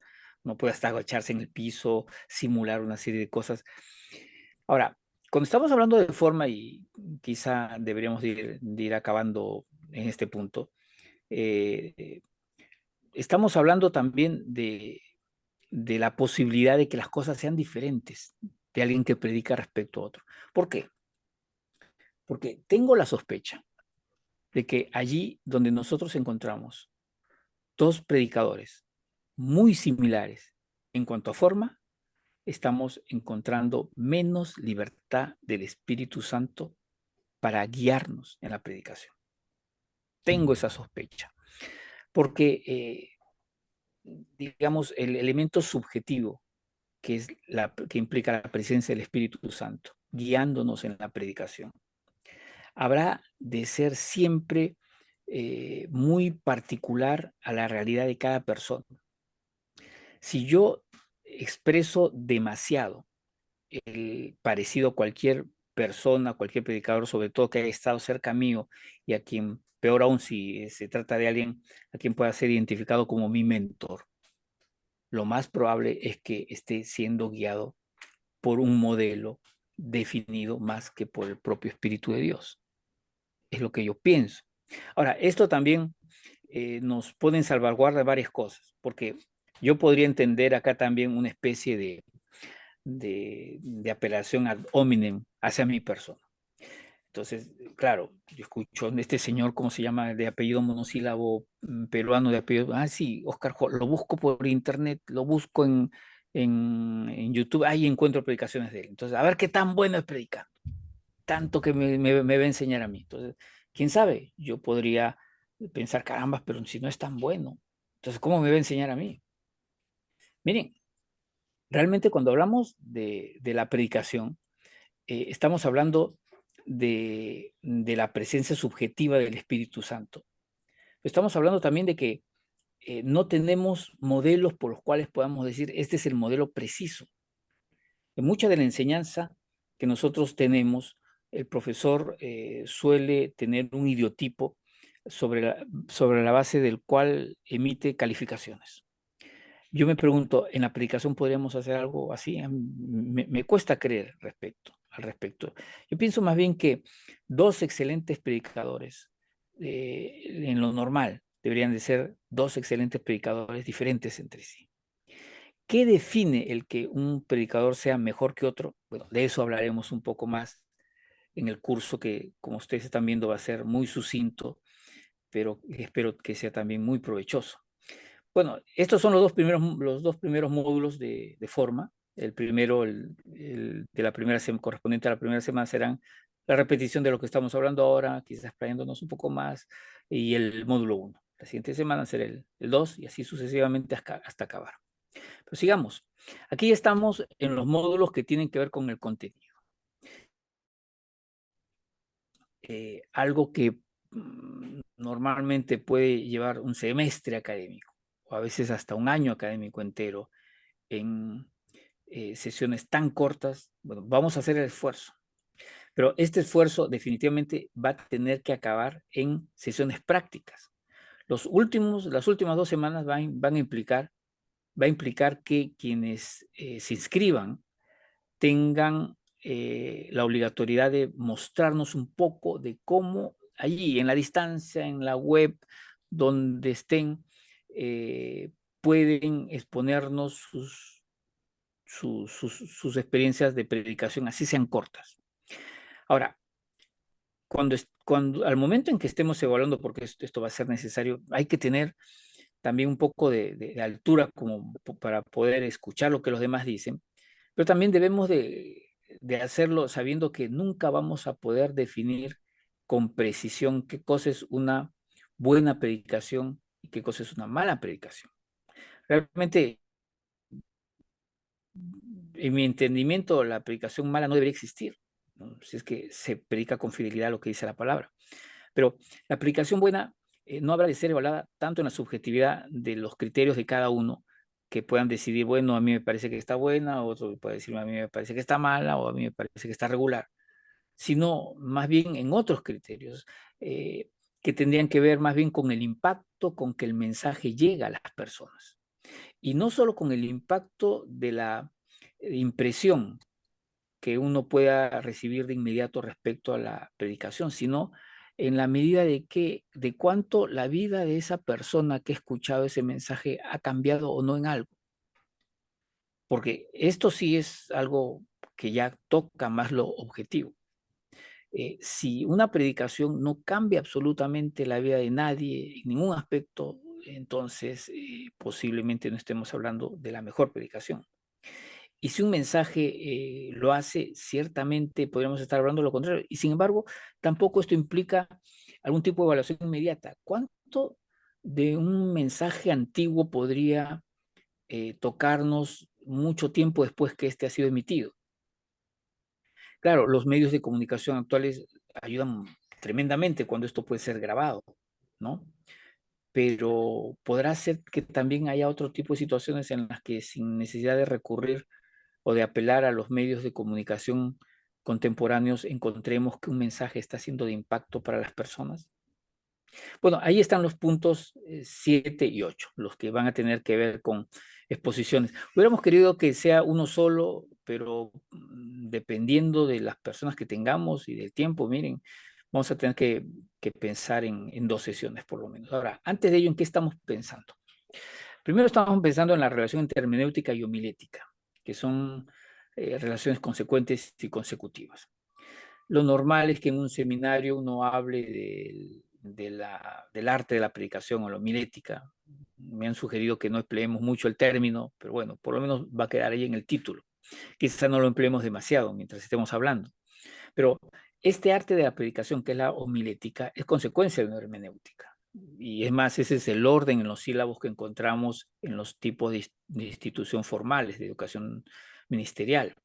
no puede hasta agacharse en el piso, simular una serie de cosas. Ahora, cuando estamos hablando de forma, y quizá deberíamos de ir acabando en este punto, estamos hablando también de la posibilidad de que las cosas sean diferentes de alguien que predica respecto a otro. ¿Por qué? Porque tengo la sospecha de que allí donde nosotros encontramos dos predicadores muy similares en cuanto a forma, estamos encontrando menos libertad del Espíritu Santo para guiarnos en la predicación. Tengo esa sospecha, porque, digamos, el elemento subjetivo que implica la presencia del Espíritu Santo, guiándonos en la predicación, habrá de ser siempre muy particular a la realidad de cada persona. Si yo expreso demasiado parecido a cualquier persona, cualquier predicador, sobre todo que haya estado cerca mío, y a quien, peor aún si se trata de alguien a quien pueda ser identificado como mi mentor, lo más probable es que esté siendo guiado por un modelo definido más que por el propio Espíritu de Dios. Es lo que yo pienso. Ahora, esto también nos pone en salvaguarda varias cosas, porque yo podría entender acá también una especie de apelación ad hominem hacia mi persona. Entonces, claro, yo escucho a este señor, ¿cómo se llama? De apellido monosílabo, peruano de apellido. Ah, sí, Oscar, lo busco por internet, lo busco en YouTube, ahí encuentro predicaciones de él. Entonces, a ver qué tan bueno es predicar. Tanto que me va a enseñar a mí. Entonces, quién sabe, yo podría pensar, carambas, pero si no es tan bueno, entonces, ¿cómo me va a enseñar a mí? Miren, realmente cuando hablamos de la predicación, estamos hablando de la presencia subjetiva del Espíritu Santo. Estamos hablando también de que no tenemos modelos por los cuales podamos decir, este es el modelo preciso. En mucha de la enseñanza que nosotros tenemos, el profesor suele tener un idiotipo sobre la base del cual emite calificaciones. Yo me pregunto, ¿en la predicación podríamos hacer algo así? Me cuesta creer al respecto. Yo pienso más bien que dos excelentes predicadores, en lo normal, deberían de ser dos excelentes predicadores diferentes entre sí. ¿Qué define el que un predicador sea mejor que otro? Bueno, de eso hablaremos un poco más en el curso que, como ustedes están viendo, va a ser muy sucinto, pero espero que sea también muy provechoso. Bueno, estos son los dos primeros módulos de forma. El primero, de la primera semana, correspondiente a la primera semana, serán la repetición de lo que estamos hablando ahora, quizás explayándonos un poco más, y el módulo 1. La siguiente semana será el 2, y así sucesivamente hasta acabar. Pero sigamos. Aquí ya estamos en los módulos que tienen que ver con el contenido. Algo que normalmente puede llevar un semestre académico, o a veces hasta un año académico entero, en sesiones tan cortas. Bueno, vamos a hacer el esfuerzo, pero este esfuerzo definitivamente va a tener que acabar en sesiones prácticas. Las últimas 2 semanas van a implicar va a implicar que quienes se inscriban tengan la obligatoriedad de mostrarnos un poco de cómo allí, en la distancia, en la web, donde estén, pueden exponernos sus experiencias de predicación, así sean cortas. Ahora, al momento en que estemos evaluando, porque esto va a ser necesario, hay que tener también un poco de altura como para poder escuchar lo que los demás dicen, pero también debemos de hacerlo sabiendo que nunca vamos a poder definir con precisión qué cosa es una buena predicación y qué cosa es una mala predicación. Realmente, en mi entendimiento, la predicación mala no debería existir, ¿no? Si es que se predica con fidelidad a lo que dice la palabra. Pero la predicación buena no habrá de ser evaluada tanto en la subjetividad de los criterios de cada uno, que puedan decidir, bueno, a mí me parece que está buena, otro puede decir, a mí me parece que está mala, o a mí me parece que está regular, sino más bien en otros criterios que tendrían que ver más bien con el impacto con que el mensaje llega a las personas. Y no solo con el impacto de la impresión que uno pueda recibir de inmediato respecto a la predicación, sino en la medida de cuánto la vida de esa persona que ha escuchado ese mensaje ha cambiado o no en algo. Porque esto sí es algo que ya toca más lo objetivo. Si una predicación no cambia absolutamente la vida de nadie en ningún aspecto, entonces posiblemente no estemos hablando de la mejor predicación. Y si un mensaje lo hace, ciertamente podríamos estar hablando de lo contrario. Y sin embargo, tampoco esto implica algún tipo de evaluación inmediata. ¿Cuánto de un mensaje antiguo podría tocarnos mucho tiempo después que este ha sido emitido? Claro, los medios de comunicación actuales ayudan tremendamente cuando esto puede ser grabado, ¿no? Pero podrá ser que también haya otro tipo de situaciones en las que sin necesidad de recurrir o de apelar a los medios de comunicación contemporáneos encontremos que un mensaje está siendo de impacto para las personas. Bueno, ahí están los puntos 7 y 8, los que van a tener que ver con exposiciones. Hubiéramos querido que sea uno solo, pero dependiendo de las personas que tengamos y del tiempo, miren, vamos a tener que pensar en 2 sesiones por lo menos. Ahora, antes de ello, ¿en qué estamos pensando? Primero estamos pensando en la relación entre hermenéutica y homilética, que son relaciones consecuentes y consecutivas. Lo normal es que en un seminario uno hable del arte de la predicación o la homilética. Me han sugerido que no empleemos mucho el término, pero bueno, por lo menos va a quedar ahí en el título. Quizá no lo empleemos demasiado mientras estemos hablando. Pero este arte de la predicación, que es la homilética, es consecuencia de una hermenéutica. Y es más, ese es el orden en los sílabos que encontramos en los tipos de institución formales, de educación ministerial.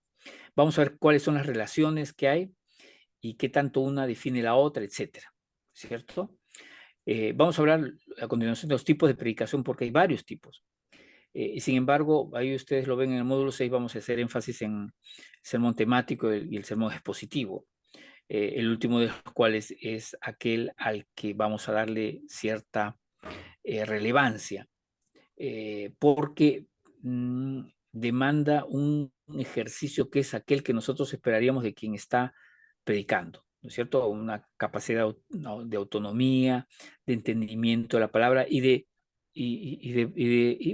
Vamos a ver cuáles son las relaciones que hay y qué tanto una define la otra, etcétera, ¿cierto? Vamos a hablar a continuación de los tipos de predicación porque hay varios tipos. Y sin embargo, ahí ustedes lo ven en el módulo 6, vamos a hacer énfasis en el sermón temático y el sermón expositivo. El último de los cuales es aquel al que vamos a darle cierta relevancia, porque demanda un ejercicio que es aquel que nosotros esperaríamos de quien está predicando, ¿no es cierto? Una capacidad de autonomía, de entendimiento de la palabra y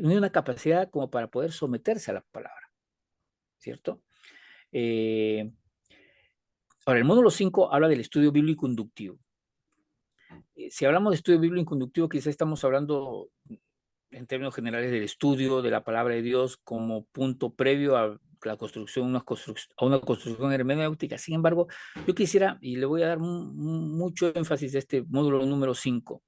una capacidad como para poder someterse a la palabra, ¿cierto? Ahora, el módulo 5 habla del estudio bíblico inductivo. Si hablamos de estudio bíblico inductivo, quizá estamos hablando en términos generales del estudio de la palabra de Dios como punto previo a la construcción, a una construcción hermenéutica. Sin embargo, yo quisiera, y le voy a dar mucho énfasis a este módulo número 5,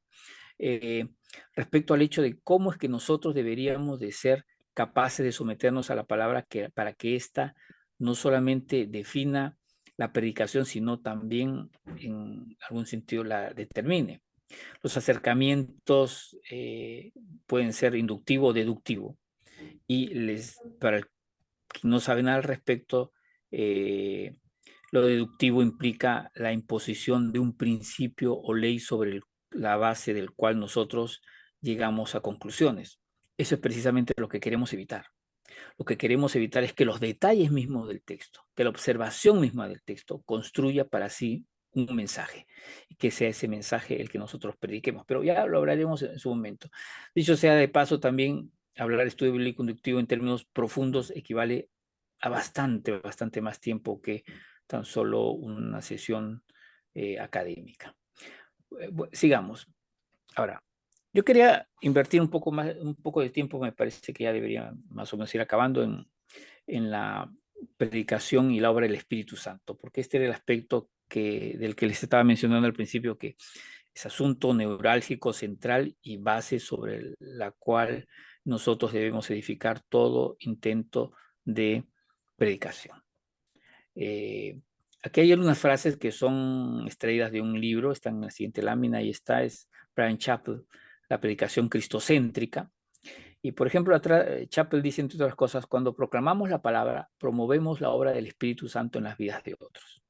respecto al hecho de cómo es que nosotros deberíamos de ser capaces de someternos a la palabra para que ésta no solamente defina la predicación, sino también en algún sentido la determine. Los acercamientos pueden ser inductivo o deductivo. Y para el que no sabe nada al respecto, lo deductivo implica la imposición de un principio o ley sobre la base del cual nosotros llegamos a conclusiones. eso es precisamente lo que queremos evitar. Lo que queremos evitar es que los detalles mismos del texto, que la observación misma del texto construya para sí un mensaje, y que sea ese mensaje el que nosotros prediquemos. Pero ya lo hablaremos en su momento. Dicho sea de paso, también hablar estudio bíblico inductivo en términos profundos equivale a bastante más tiempo que tan solo una sesión académica. Sigamos. Ahora, yo quería invertir un poco de tiempo, me parece que ya debería más o menos ir acabando en la predicación y la obra del Espíritu Santo, porque este era el aspecto del que les estaba mencionando al principio, que es asunto neurálgico, central y base sobre la cual nosotros debemos edificar todo intento de predicación. Aquí hay algunas frases que son extraídas de un libro, están en la siguiente lámina, y esta es Bryan Chapell, La predicación cristocéntrica. Y por ejemplo, Chapell dice, entre otras cosas, cuando proclamamos la palabra, promovemos la obra del Espíritu Santo en las vidas de otros.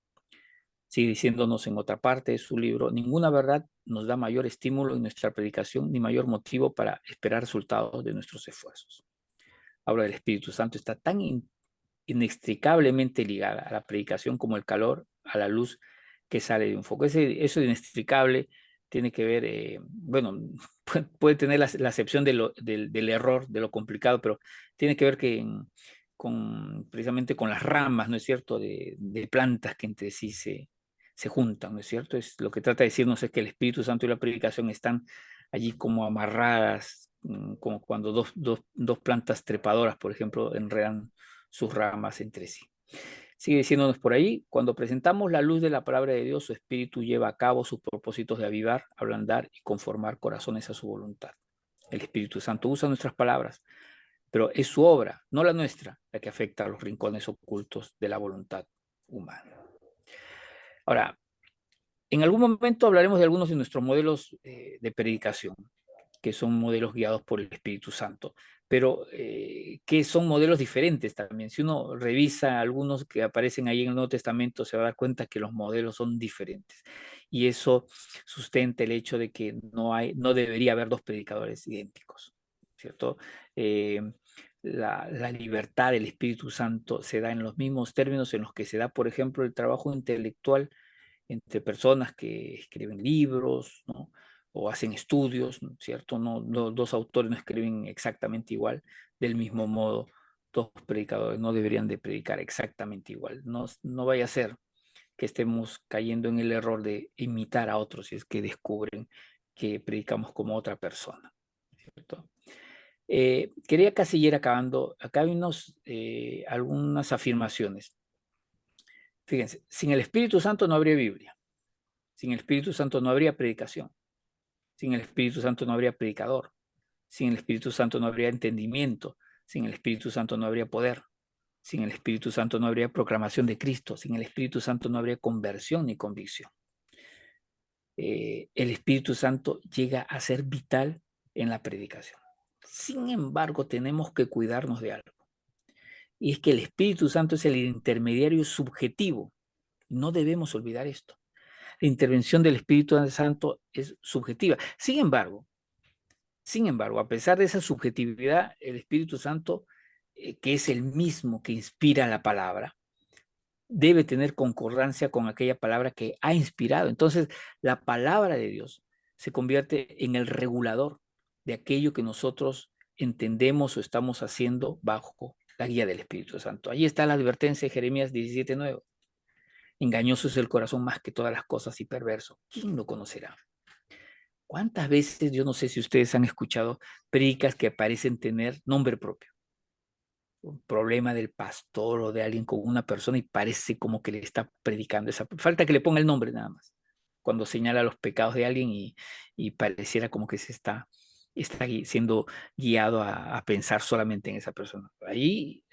Sigue diciéndonos en otra parte de su libro, ninguna verdad nos da mayor estímulo en nuestra predicación ni mayor motivo para esperar resultados de nuestros esfuerzos. La obra del Espíritu Santo está tan inextricablemente ligada a la predicación como el calor a la luz que sale de un foco. Eso de inextricable tiene que ver, bueno, puede tener la acepción del error, de lo complicado, pero tiene que ver precisamente con las ramas, ¿no es cierto?, de plantas que entre sí se juntan, ¿no es cierto? Lo que trata de decirnos es que el Espíritu Santo y la predicación están allí como amarradas, como cuando dos plantas trepadoras, por ejemplo, enredan sus ramas entre sí. Sigue diciéndonos por ahí, cuando presentamos la luz de la palabra de Dios, su Espíritu lleva a cabo sus propósitos de avivar, ablandar y conformar corazones a su voluntad. El Espíritu Santo usa nuestras palabras, pero es su obra, no la nuestra, la que afecta a los rincones ocultos de la voluntad humana. Ahora, en algún momento hablaremos de algunos de nuestros modelos de predicación, que son modelos guiados por el Espíritu Santo, pero que son modelos diferentes también. Si uno revisa algunos que aparecen ahí en el Nuevo Testamento, se va a dar cuenta que los modelos son diferentes. Y eso sustenta el hecho de que no debería haber dos predicadores idénticos, ¿cierto? La libertad del Espíritu Santo se da en los mismos términos en los que se da, por ejemplo, el trabajo intelectual entre personas que escriben libros, ¿no?, o hacen estudios, ¿no?, ¿cierto? Dos autores no escriben exactamente igual. Del mismo modo, dos predicadores no deberían de predicar exactamente igual. No vaya a ser que estemos cayendo en el error de imitar a otros si es que descubren que predicamos como otra persona, ¿cierto? Quería casi ir acabando. Acá hay algunas afirmaciones. Fíjense, sin el Espíritu Santo no habría Biblia. Sin el Espíritu Santo no habría predicación. Sin el Espíritu Santo no habría predicador. Sin el Espíritu Santo no habría entendimiento. Sin el Espíritu Santo no habría poder. Sin el Espíritu Santo no habría proclamación de Cristo. Sin el Espíritu Santo no habría conversión ni convicción. El Espíritu Santo llega a ser vital en la predicación. Sin embargo, tenemos que cuidarnos de algo. Y es que el Espíritu Santo es el intermediario subjetivo. No debemos olvidar esto. La intervención del Espíritu Santo es subjetiva. Sin embargo, a pesar de esa subjetividad, el Espíritu Santo, que es el mismo que inspira la palabra, debe tener concordancia con aquella palabra que ha inspirado. Entonces, la palabra de Dios se convierte en el regulador de aquello que nosotros entendemos o estamos haciendo bajo la guía del Espíritu Santo. Ahí está la advertencia de Jeremías 17:9. Engañoso es el corazón más que todas las cosas y perverso. ¿Quién lo conocerá? ¿Cuántas veces, yo no sé si ustedes han escuchado predicas que parecen tener nombre propio? Un problema del pastor o de alguien con una persona y parece como que le está predicando esa. Falta que le ponga el nombre nada más. Cuando señala los pecados de alguien y pareciera como que se está siendo guiado a pensar solamente en esa persona. Ahí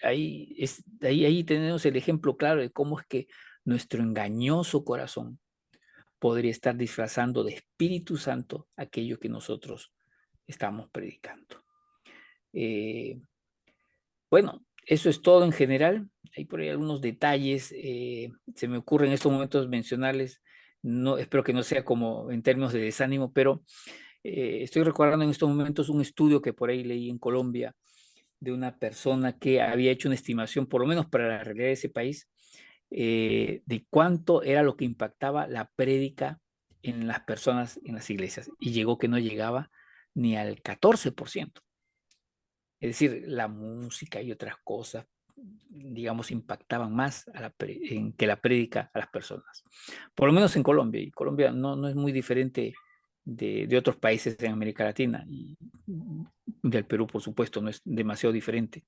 tenemos el ejemplo claro de cómo es que nuestro engañoso corazón podría estar disfrazando de Espíritu Santo aquello que nosotros estamos predicando. Bueno, eso es todo en general. Hay por ahí algunos detalles. Se me ocurre en estos momentos mencionarles, no, espero que no sea como en términos de desánimo, pero Estoy recordando en estos momentos un estudio que por ahí leí en Colombia de una persona que había hecho una estimación, por lo menos para la realidad de ese país, de cuánto era lo que impactaba la prédica en las personas en las iglesias, y llegó que no llegaba ni al 14%. Es decir, la música y otras cosas, digamos, impactaban más que la prédica a las personas. Por lo menos en Colombia, y Colombia no es muy diferente de otros países en América Latina, y del Perú, por supuesto, no es demasiado diferente.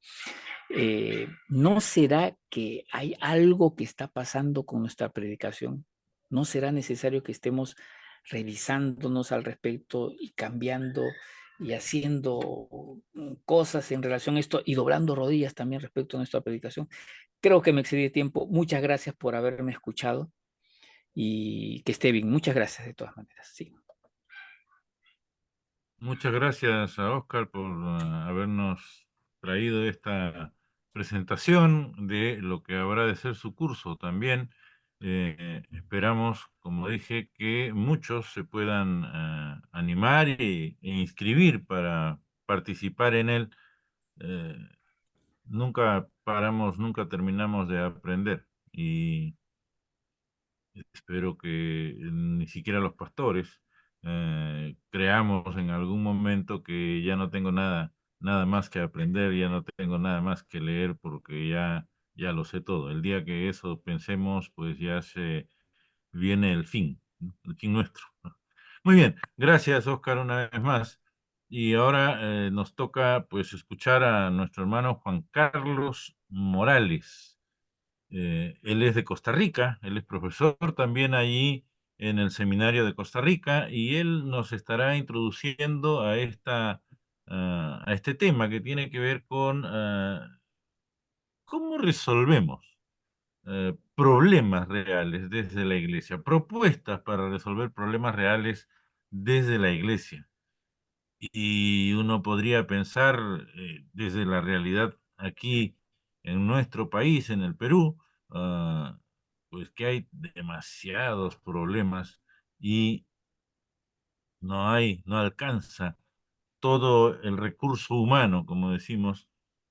¿No será que hay algo que está pasando con nuestra predicación? ¿No será necesario que estemos revisándonos al respecto y cambiando y haciendo cosas en relación a esto y doblando rodillas también respecto a nuestra predicación? Creo que me excedí de tiempo. Muchas gracias por haberme escuchado y que esté bien. Muchas gracias de todas maneras. Sí. Muchas gracias a Oscar por habernos traído esta presentación de lo que habrá de ser su curso también. Esperamos, como dije, que muchos se puedan animar e inscribir para participar en él. Eh, Nunca paramos, nunca terminamos de aprender, y espero que ni siquiera los pastores creamos en algún momento que ya no tengo nada más que aprender, ya no tengo nada más que leer porque ya lo sé todo. El día que eso pensemos, pues ya se viene el fin, ¿no? El fin nuestro, ¿no? Muy bien, gracias Oscar una vez más. Y ahora nos toca pues escuchar a nuestro hermano Juan Carlos Morales. Él es de Costa Rica, él es profesor también allí en el seminario de Costa Rica, y él nos estará introduciendo a este tema que tiene que ver con cómo resolvemos problemas reales desde la iglesia, propuestas para resolver problemas reales desde la iglesia. Y uno podría pensar desde la realidad aquí en nuestro país, en el Perú, ah, pues que hay demasiados problemas y no alcanza todo el recurso humano, como decimos,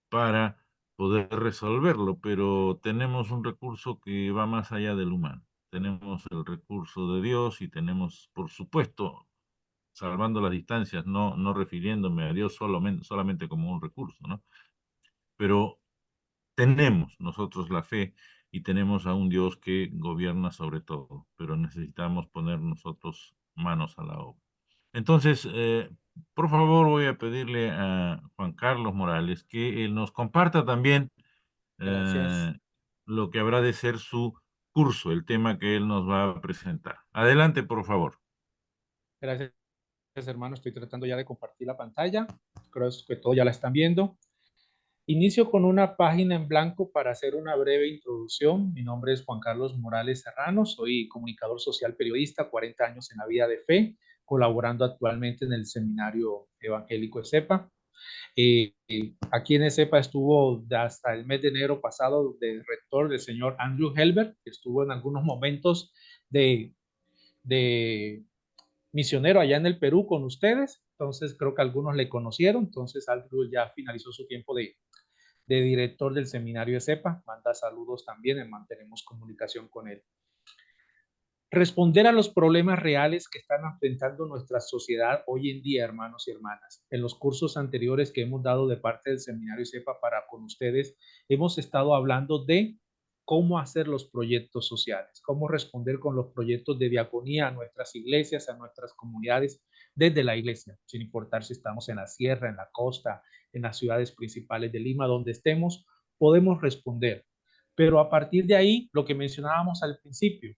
para poder resolverlo, pero tenemos un recurso que va más allá del humano. Tenemos el recurso de Dios y tenemos, por supuesto, salvando las distancias, no refiriéndome a Dios solamente como un recurso, ¿no? Pero tenemos nosotros la fe y tenemos a un Dios que gobierna sobre todo, pero necesitamos poner nosotros manos a la obra. Entonces, por favor, voy a pedirle a Juan Carlos Morales que él nos comparta también Gracias. eh, lo que habrá de ser su curso, el tema que él nos va a presentar. Adelante, por favor. Gracias, hermano. Estoy tratando ya de compartir la pantalla. Creo que todos ya la están viendo. Inicio con una página en blanco para hacer una breve introducción. Mi nombre es Juan Carlos Morales Serrano. Soy comunicador social periodista, 40 años en la vida de fe, colaborando actualmente en el Seminario Evangélico ESEPA. Aquí en ESEPA estuvo hasta el mes de enero pasado de rector del señor Andrew Helbert, que estuvo en algunos momentos de misionero allá en el Perú con ustedes. Entonces creo que algunos le conocieron. Entonces Andrew ya finalizó su tiempo de director del seminario de CEPA. Manda saludos también y mantenemos comunicación con él. Responder a los problemas reales que están enfrentando nuestra sociedad hoy en día, hermanos y hermanas. En los cursos anteriores que hemos dado de parte del seminario CEPA para con ustedes, hemos estado hablando de cómo hacer los proyectos sociales, cómo responder con los proyectos de diaconía a nuestras iglesias, a nuestras comunidades, desde la iglesia, sin importar si estamos en la sierra, en la costa, en las ciudades principales de Lima, donde estemos, podemos responder. Pero a partir de ahí, lo que mencionábamos al principio,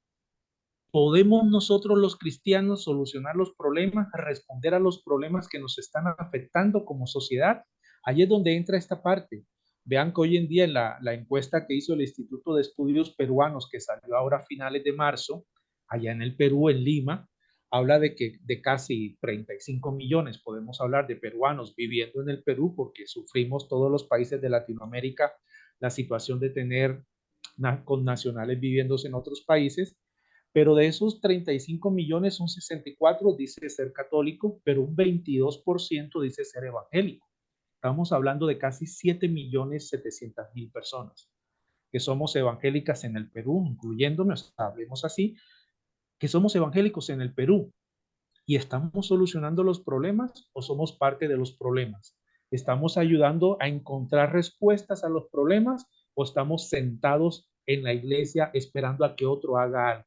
¿podemos nosotros los cristianos solucionar los problemas, responder a los problemas que nos están afectando como sociedad? Ahí es donde entra esta parte. Vean que hoy en día en la encuesta que hizo el Instituto de Estudios Peruanos, que salió ahora a finales de marzo, allá en el Perú, en Lima, habla de que de casi 35 millones podemos hablar de peruanos viviendo en el Perú, porque sufrimos todos los países de Latinoamérica la situación de tener con nacionales viviendo en otros países, Pero de esos 35 millones, un 64 dice ser católico, pero un 22% dice ser evangélico. Estamos hablando de casi 7.700.000 personas que somos evangélicas en el Perú, incluyéndome, o sea, hablemos así, que somos evangélicos en el Perú. ¿Y estamos solucionando los problemas o somos parte de los problemas? ¿Estamos ayudando a encontrar respuestas a los problemas o estamos sentados en la iglesia esperando a que otro haga algo?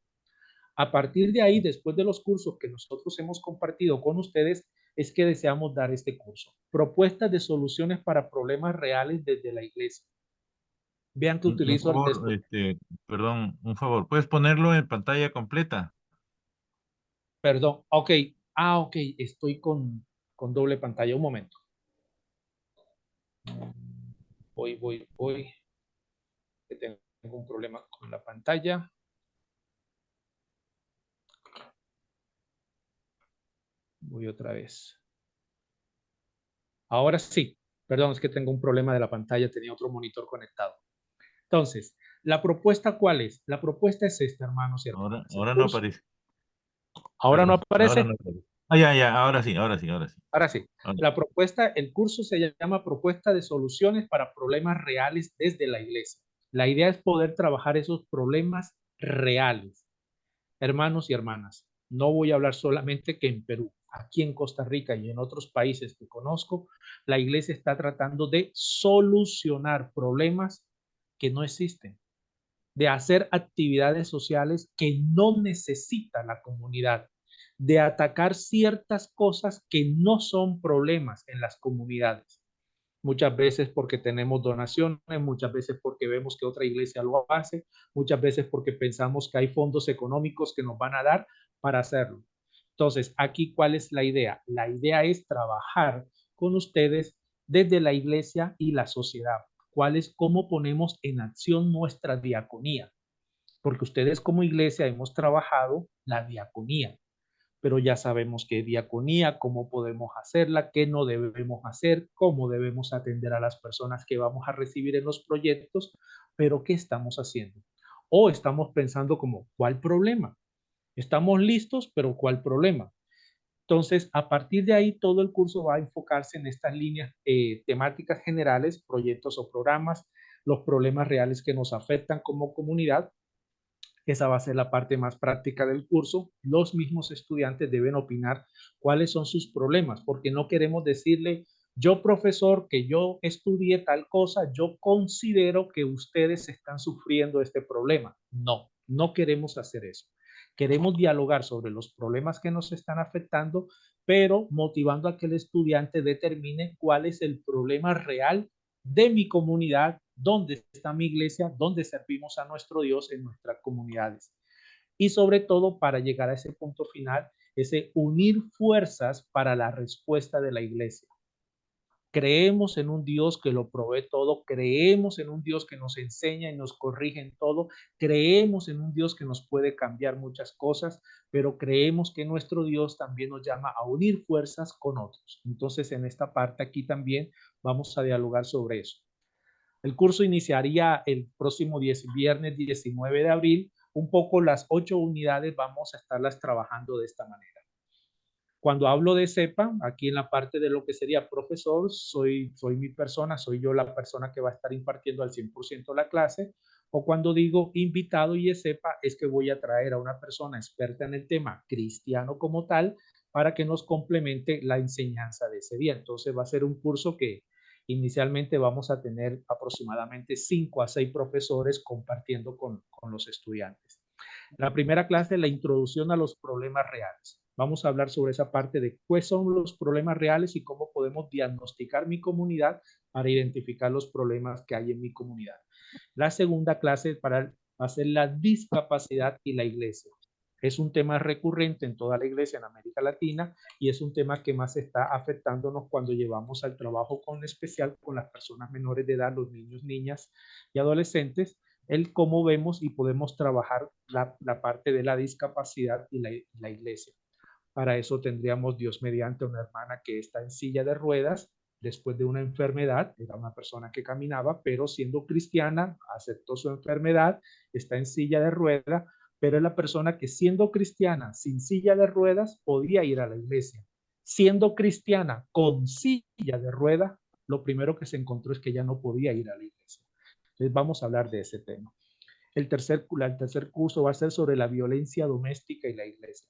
A partir de ahí, después de los cursos que nosotros hemos compartido con ustedes, es que deseamos dar este curso. Propuestas de soluciones para problemas reales desde la iglesia. Vean que Un utilizo el favor, texto. perdón, un favor. ¿Puedes ponerlo en pantalla completa? Perdón, ok. Ah, ok, estoy con doble pantalla. Un momento. Voy. Que tengo un problema con la pantalla. Voy otra vez. Ahora sí. Perdón, es que tengo un problema de la pantalla. Tenía otro monitor conectado. Entonces, ¿la propuesta cuál es? La propuesta es esta, hermanos y hermanas. Ahora no aparece. ¿Ahora no Perdón, ahora aparece? no aparece. Ah, ya, ahora sí, ahora sí, ahora sí. Ahora sí. Ahora. La propuesta, el curso se llama Propuesta de Soluciones para Problemas Reales desde la Iglesia. La idea es poder trabajar esos problemas reales. Hermanos y hermanas, no voy a hablar solamente que en Perú, aquí en Costa Rica y en otros países que conozco, la iglesia está tratando de solucionar problemas que no existen, de hacer actividades sociales que no necesita la comunidad, de atacar ciertas cosas que no son problemas en las comunidades. Muchas veces porque tenemos donaciones, muchas veces porque vemos que otra iglesia lo hace, muchas veces porque pensamos que hay fondos económicos que nos van a dar para hacerlo. Entonces, aquí, ¿cuál es la idea? La idea es trabajar con ustedes desde la iglesia y la sociedad. ¿Cuál es cómo ponemos en acción nuestra diaconía? Porque ustedes como iglesia hemos trabajado la diaconía, pero ya sabemos qué diaconía, cómo podemos hacerla, qué no debemos hacer, cómo debemos atender a las personas que vamos a recibir en los proyectos, pero ¿qué estamos haciendo? O estamos pensando como, ¿cuál problema? Estamos listos, pero ¿cuál problema? Entonces, a partir de ahí, todo el curso va a enfocarse en estas líneas temáticas generales, proyectos o programas, los problemas reales que nos afectan como comunidad. Esa va a ser la parte más práctica del curso. Los mismos estudiantes deben opinar cuáles son sus problemas, porque no queremos decirle, yo profesor, que yo estudié tal cosa, yo considero que ustedes están sufriendo este problema. No, no queremos hacer eso. Queremos dialogar sobre los problemas que nos están afectando, pero motivando a que el estudiante determine cuál es el problema real de mi comunidad, dónde está mi iglesia, dónde servimos a nuestro Dios en nuestras comunidades. Y sobre todo para llegar a ese punto final, ese unir fuerzas para la respuesta de la iglesia. Creemos en un Dios que lo provee todo, creemos en un Dios que nos enseña y nos corrige en todo, creemos en un Dios que nos puede cambiar muchas cosas, pero creemos que nuestro Dios también nos llama a unir fuerzas con otros. Entonces, en esta parte aquí también vamos a dialogar sobre eso. El curso iniciaría el próximo viernes 19 de abril. Un poco las 8 unidades vamos a estarlas trabajando de esta manera. Cuando hablo de CEPA, aquí en la parte de lo que sería profesor, soy mi persona, soy yo la persona que va a estar impartiendo al 100% la clase. O cuando digo invitado y es CEPA, es que voy a traer a una persona experta en el tema cristiano como tal para que nos complemente la enseñanza de ese día. Entonces va a ser un curso que inicialmente vamos a tener aproximadamente 5 a 6 profesores compartiendo con los estudiantes. La primera clase es la introducción a los problemas reales. Vamos a hablar sobre esa parte de cuáles son los problemas reales y cómo podemos diagnosticar mi comunidad para identificar los problemas que hay en mi comunidad. La segunda clase va a ser la discapacidad y la iglesia. Es un tema recurrente en toda la iglesia en América Latina y es un tema que más está afectándonos cuando llevamos al trabajo con especial con las personas menores de edad, los niños, niñas y adolescentes, el cómo vemos y podemos trabajar la parte de la discapacidad y la iglesia. Para eso tendríamos Dios mediante una hermana que está en silla de ruedas después de una enfermedad, era una persona que caminaba, pero siendo cristiana, aceptó su enfermedad, está en silla de ruedas, pero es la persona que siendo cristiana sin silla de ruedas podía ir a la iglesia. Siendo cristiana con silla de ruedas, lo primero que se encontró es que ya no podía ir a la iglesia. Entonces vamos a hablar de ese tema. El tercer curso va a ser sobre la violencia doméstica y la iglesia.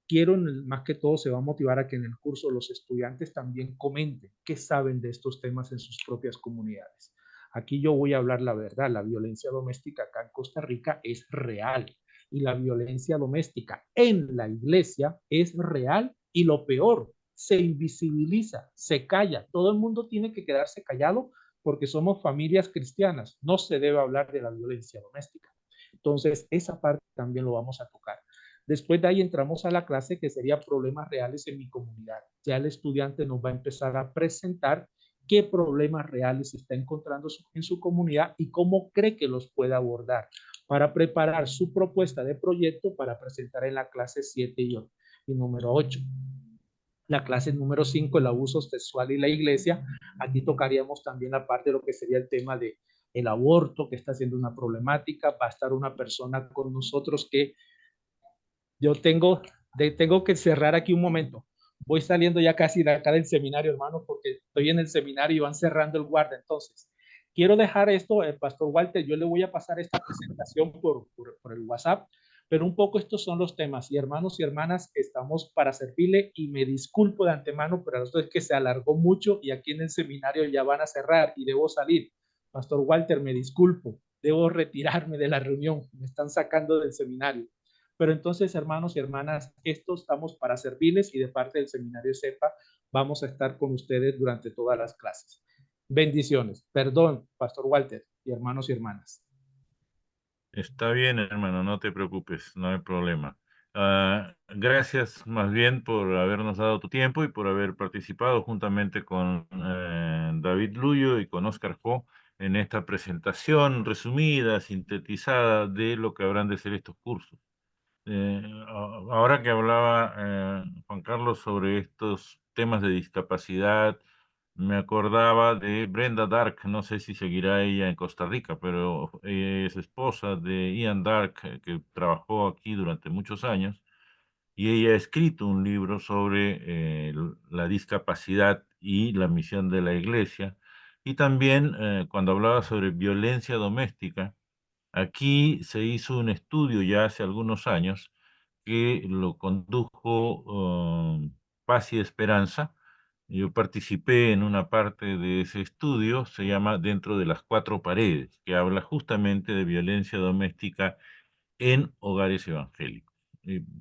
Quiero más que todo se va a motivar a que en el curso los estudiantes también comenten qué saben de estos temas en sus propias comunidades. Aquí yo voy a hablar la verdad, la violencia doméstica acá en Costa Rica es real y la violencia doméstica en la iglesia es real y lo peor, se invisibiliza, se calla. Todo el mundo tiene que quedarse callado porque somos familias cristianas. No se debe hablar de la violencia doméstica. Entonces, esa parte también lo vamos a tocar. Después de ahí entramos a la clase que sería problemas reales en mi comunidad. Ya el estudiante nos va a empezar a presentar qué problemas reales está encontrando en su comunidad y cómo cree que los puede abordar para preparar su propuesta de proyecto para presentar en la clase 7 y número 8. La clase número 5, el abuso sexual y la iglesia. Aquí tocaríamos también la parte de lo que sería el tema de el aborto, que está siendo una problemática. Va a estar una persona con nosotros que yo tengo que cerrar aquí un momento. Voy saliendo ya casi de acá del seminario, hermano, porque estoy en el seminario y van cerrando el guarda. Entonces, quiero dejar esto, Pastor Walter, yo le voy a pasar esta presentación por el WhatsApp, pero un poco estos son los temas. Y hermanos y hermanas, estamos para servirle y me disculpo de antemano, pero esto es que se alargó mucho y aquí en el seminario ya van a cerrar y debo salir. Pastor Walter, me disculpo, debo retirarme de la reunión, me están sacando del seminario. Pero entonces, hermanos y hermanas, esto estamos para servirles y de parte del seminario CEPA vamos a estar con ustedes durante todas las clases. Bendiciones. Perdón, Pastor Walter y hermanos y hermanas. Está bien, hermano, no te preocupes, no hay problema. Gracias más bien por habernos dado tu tiempo y por haber participado juntamente con David Luyo y con Oscar Ho en esta presentación resumida, sintetizada de lo que habrán de ser estos cursos. Ahora que hablaba Juan Carlos sobre estos temas de discapacidad, me acordaba de Brenda Dark, no sé si seguirá ella en Costa Rica, pero es esposa de Ian Dark, que trabajó aquí durante muchos años, y ella ha escrito un libro sobre la discapacidad y la misión de la iglesia. Y también cuando hablaba sobre violencia doméstica, aquí se hizo un estudio ya hace algunos años que lo condujo Paz y Esperanza. Yo participé en una parte de ese estudio, se llama Dentro de las Cuatro Paredes, que habla justamente de violencia doméstica en hogares evangélicos.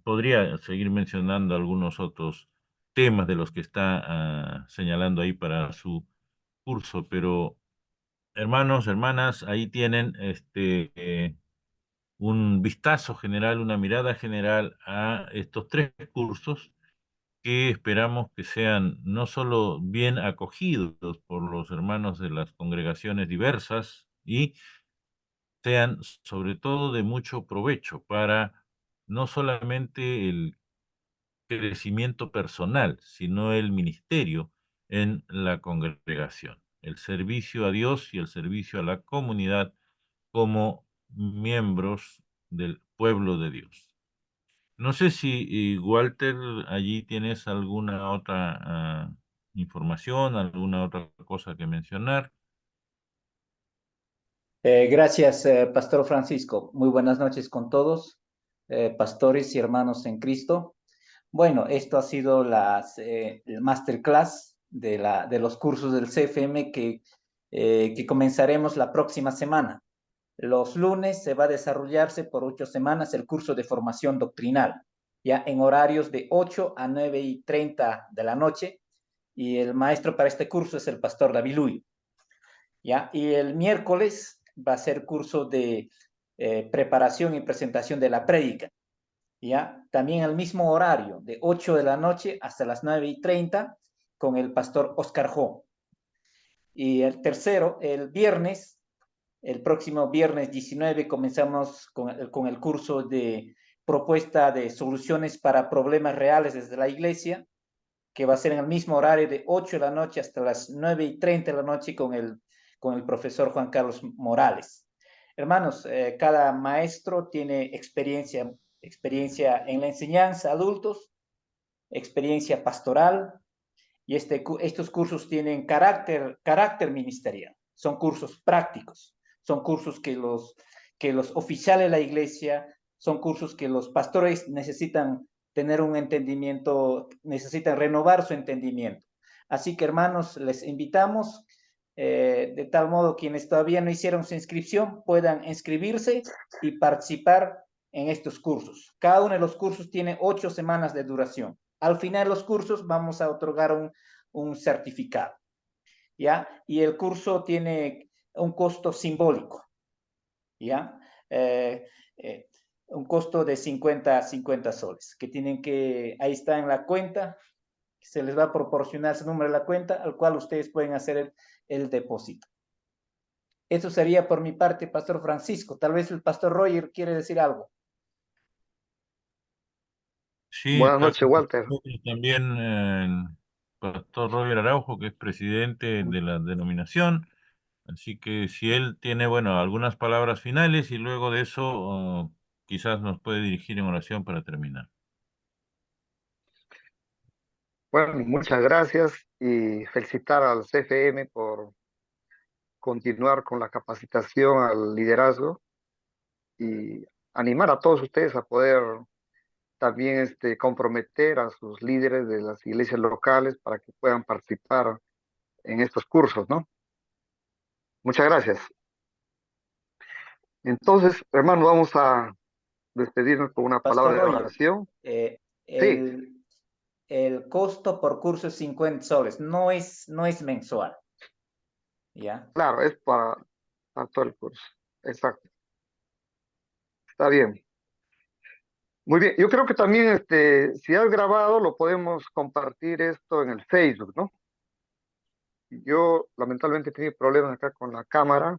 Podría seguir mencionando algunos otros temas de los que está señalando ahí para su curso, pero hermanos, hermanas, ahí tienen un vistazo general, una mirada general a estos tres cursos que esperamos que sean no solo bien acogidos por los hermanos de las congregaciones diversas y sean sobre todo de mucho provecho para no solamente el crecimiento personal, sino el ministerio en la congregación, el servicio a Dios y el servicio a la comunidad como miembros del pueblo de Dios. No sé si, Walter, allí tienes alguna otra información, alguna otra cosa que mencionar. Gracias, Pastor Francisco. Muy buenas noches con todos, pastores y hermanos en Cristo. Bueno, esto ha sido el masterclass de los cursos del CFM que comenzaremos la próxima semana. Los lunes se va a desarrollarse por 8 semanas el curso de formación doctrinal, ya en horarios de 8 a 9:30 de la noche, y el maestro para este curso es el pastor David Luy. ¿Ya? Y el miércoles va a ser curso de preparación y presentación de la prédica. ¿Ya? También al mismo horario, de 8 de la noche hasta las 9:30, con el pastor Oscar Ho. Y el tercero, el próximo viernes 19, comenzamos con el curso de propuesta de soluciones para problemas reales desde la iglesia, que va a ser en el mismo horario de 8 de la noche hasta las 9:30 de la noche con el profesor Juan Carlos Morales. Hermanos, cada maestro tiene experiencia en la enseñanza a adultos, experiencia pastoral, y estos cursos tienen carácter ministerial. Son cursos prácticos, son cursos que los oficiales de la iglesia, son cursos que los pastores necesitan tener un entendimiento, necesitan renovar su entendimiento. Así que, hermanos, les invitamos, de tal modo quienes todavía no hicieron su inscripción puedan inscribirse y participar en estos cursos. Cada uno de los cursos tiene 8 semanas de duración. Al final de los cursos vamos a otorgar un certificado, ¿ya? Y el curso tiene un costo simbólico, ¿ya? Un costo de 50 soles, que tienen que, ahí está en la cuenta, se les va a proporcionar ese número de la cuenta, al cual ustedes pueden hacer el depósito. Eso sería por mi parte, Pastor Francisco. Tal vez el Pastor Roger quiere decir algo. Sí, Buenas noches, Walter. también el pastor Roger Araujo, que es presidente de la denominación. Así que si él tiene, bueno, algunas palabras finales y luego de eso quizás nos puede dirigir en oración para terminar. Bueno, muchas gracias y felicitar al CFM por continuar con la capacitación al liderazgo y animar a todos ustedes a poder también comprometer a sus líderes de las iglesias locales para que puedan participar en estos cursos, ¿no? Muchas gracias. Entonces, hermano, vamos a despedirnos con una Pastor palabra de Roger, oración. Sí, el costo por curso es 50 soles, no es mensual, ¿ya? claro, es para todo el curso. Exacto. Está bien. Muy bien, yo creo que también si has grabado lo podemos compartir esto en el Facebook, ¿no? Yo lamentablemente tengo problemas acá con la cámara,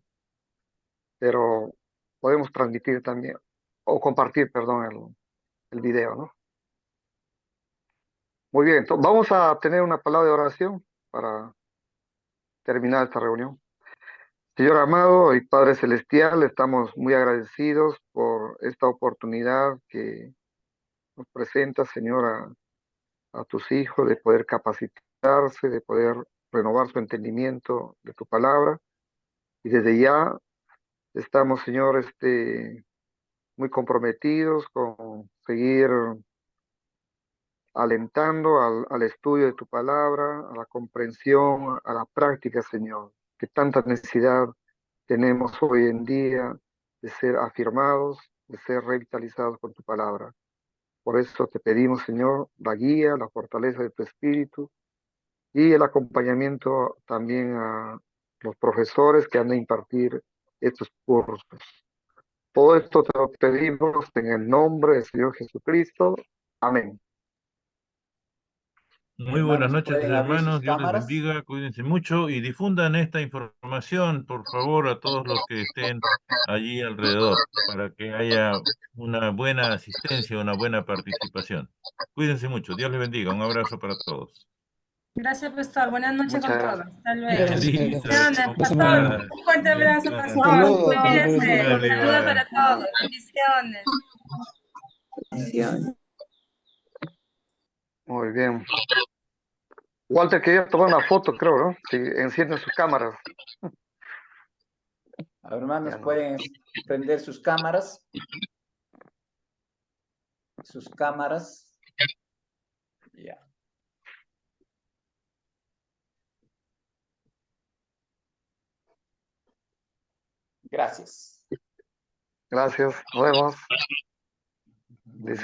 pero podemos transmitir también, o compartir, perdón, el video, ¿no? Muy bien, entonces vamos a tener una palabra de oración para terminar esta reunión. Señor amado y Padre Celestial, estamos muy agradecidos por esta oportunidad que nos presenta, Señor, a tus hijos de poder capacitarse, de poder renovar su entendimiento de tu palabra. Y desde ya estamos, Señor, muy comprometidos con seguir alentando al estudio de tu palabra, a la comprensión, a la práctica, Señor, que tanta necesidad tenemos hoy en día de ser afirmados, de ser revitalizados con tu palabra. Por eso te pedimos, Señor, la guía, la fortaleza de tu espíritu y el acompañamiento también a los profesores que han de impartir estos cursos. Todo esto te lo pedimos en el nombre del Señor Jesucristo. Amén. Muy buenas Hermanos, noches, pueden abrir sus hermanos. Dios les cámaras. bendiga, cuídense mucho y difundan esta información, por favor, a todos los que estén allí alrededor, para que haya una buena asistencia, una buena participación. Cuídense mucho. Dios les bendiga. Un abrazo para todos. Gracias, pastor. Buenas noches con Muchas todos. gracias. Hasta luego. Listo, Bendiciones, con pastor. paz. Un fuerte abrazo, Bendiciones. pastor. Saludos, Cuídese. Dale, Saludos bye. para todos. Bendiciones. Muy bien. Walter quería tomar una foto, creo, ¿no? Si encienden sus cámaras. Hermanos, Ya no. pueden prender sus cámaras. Ya. Gracias. Gracias. Nos vemos. Bendiciones.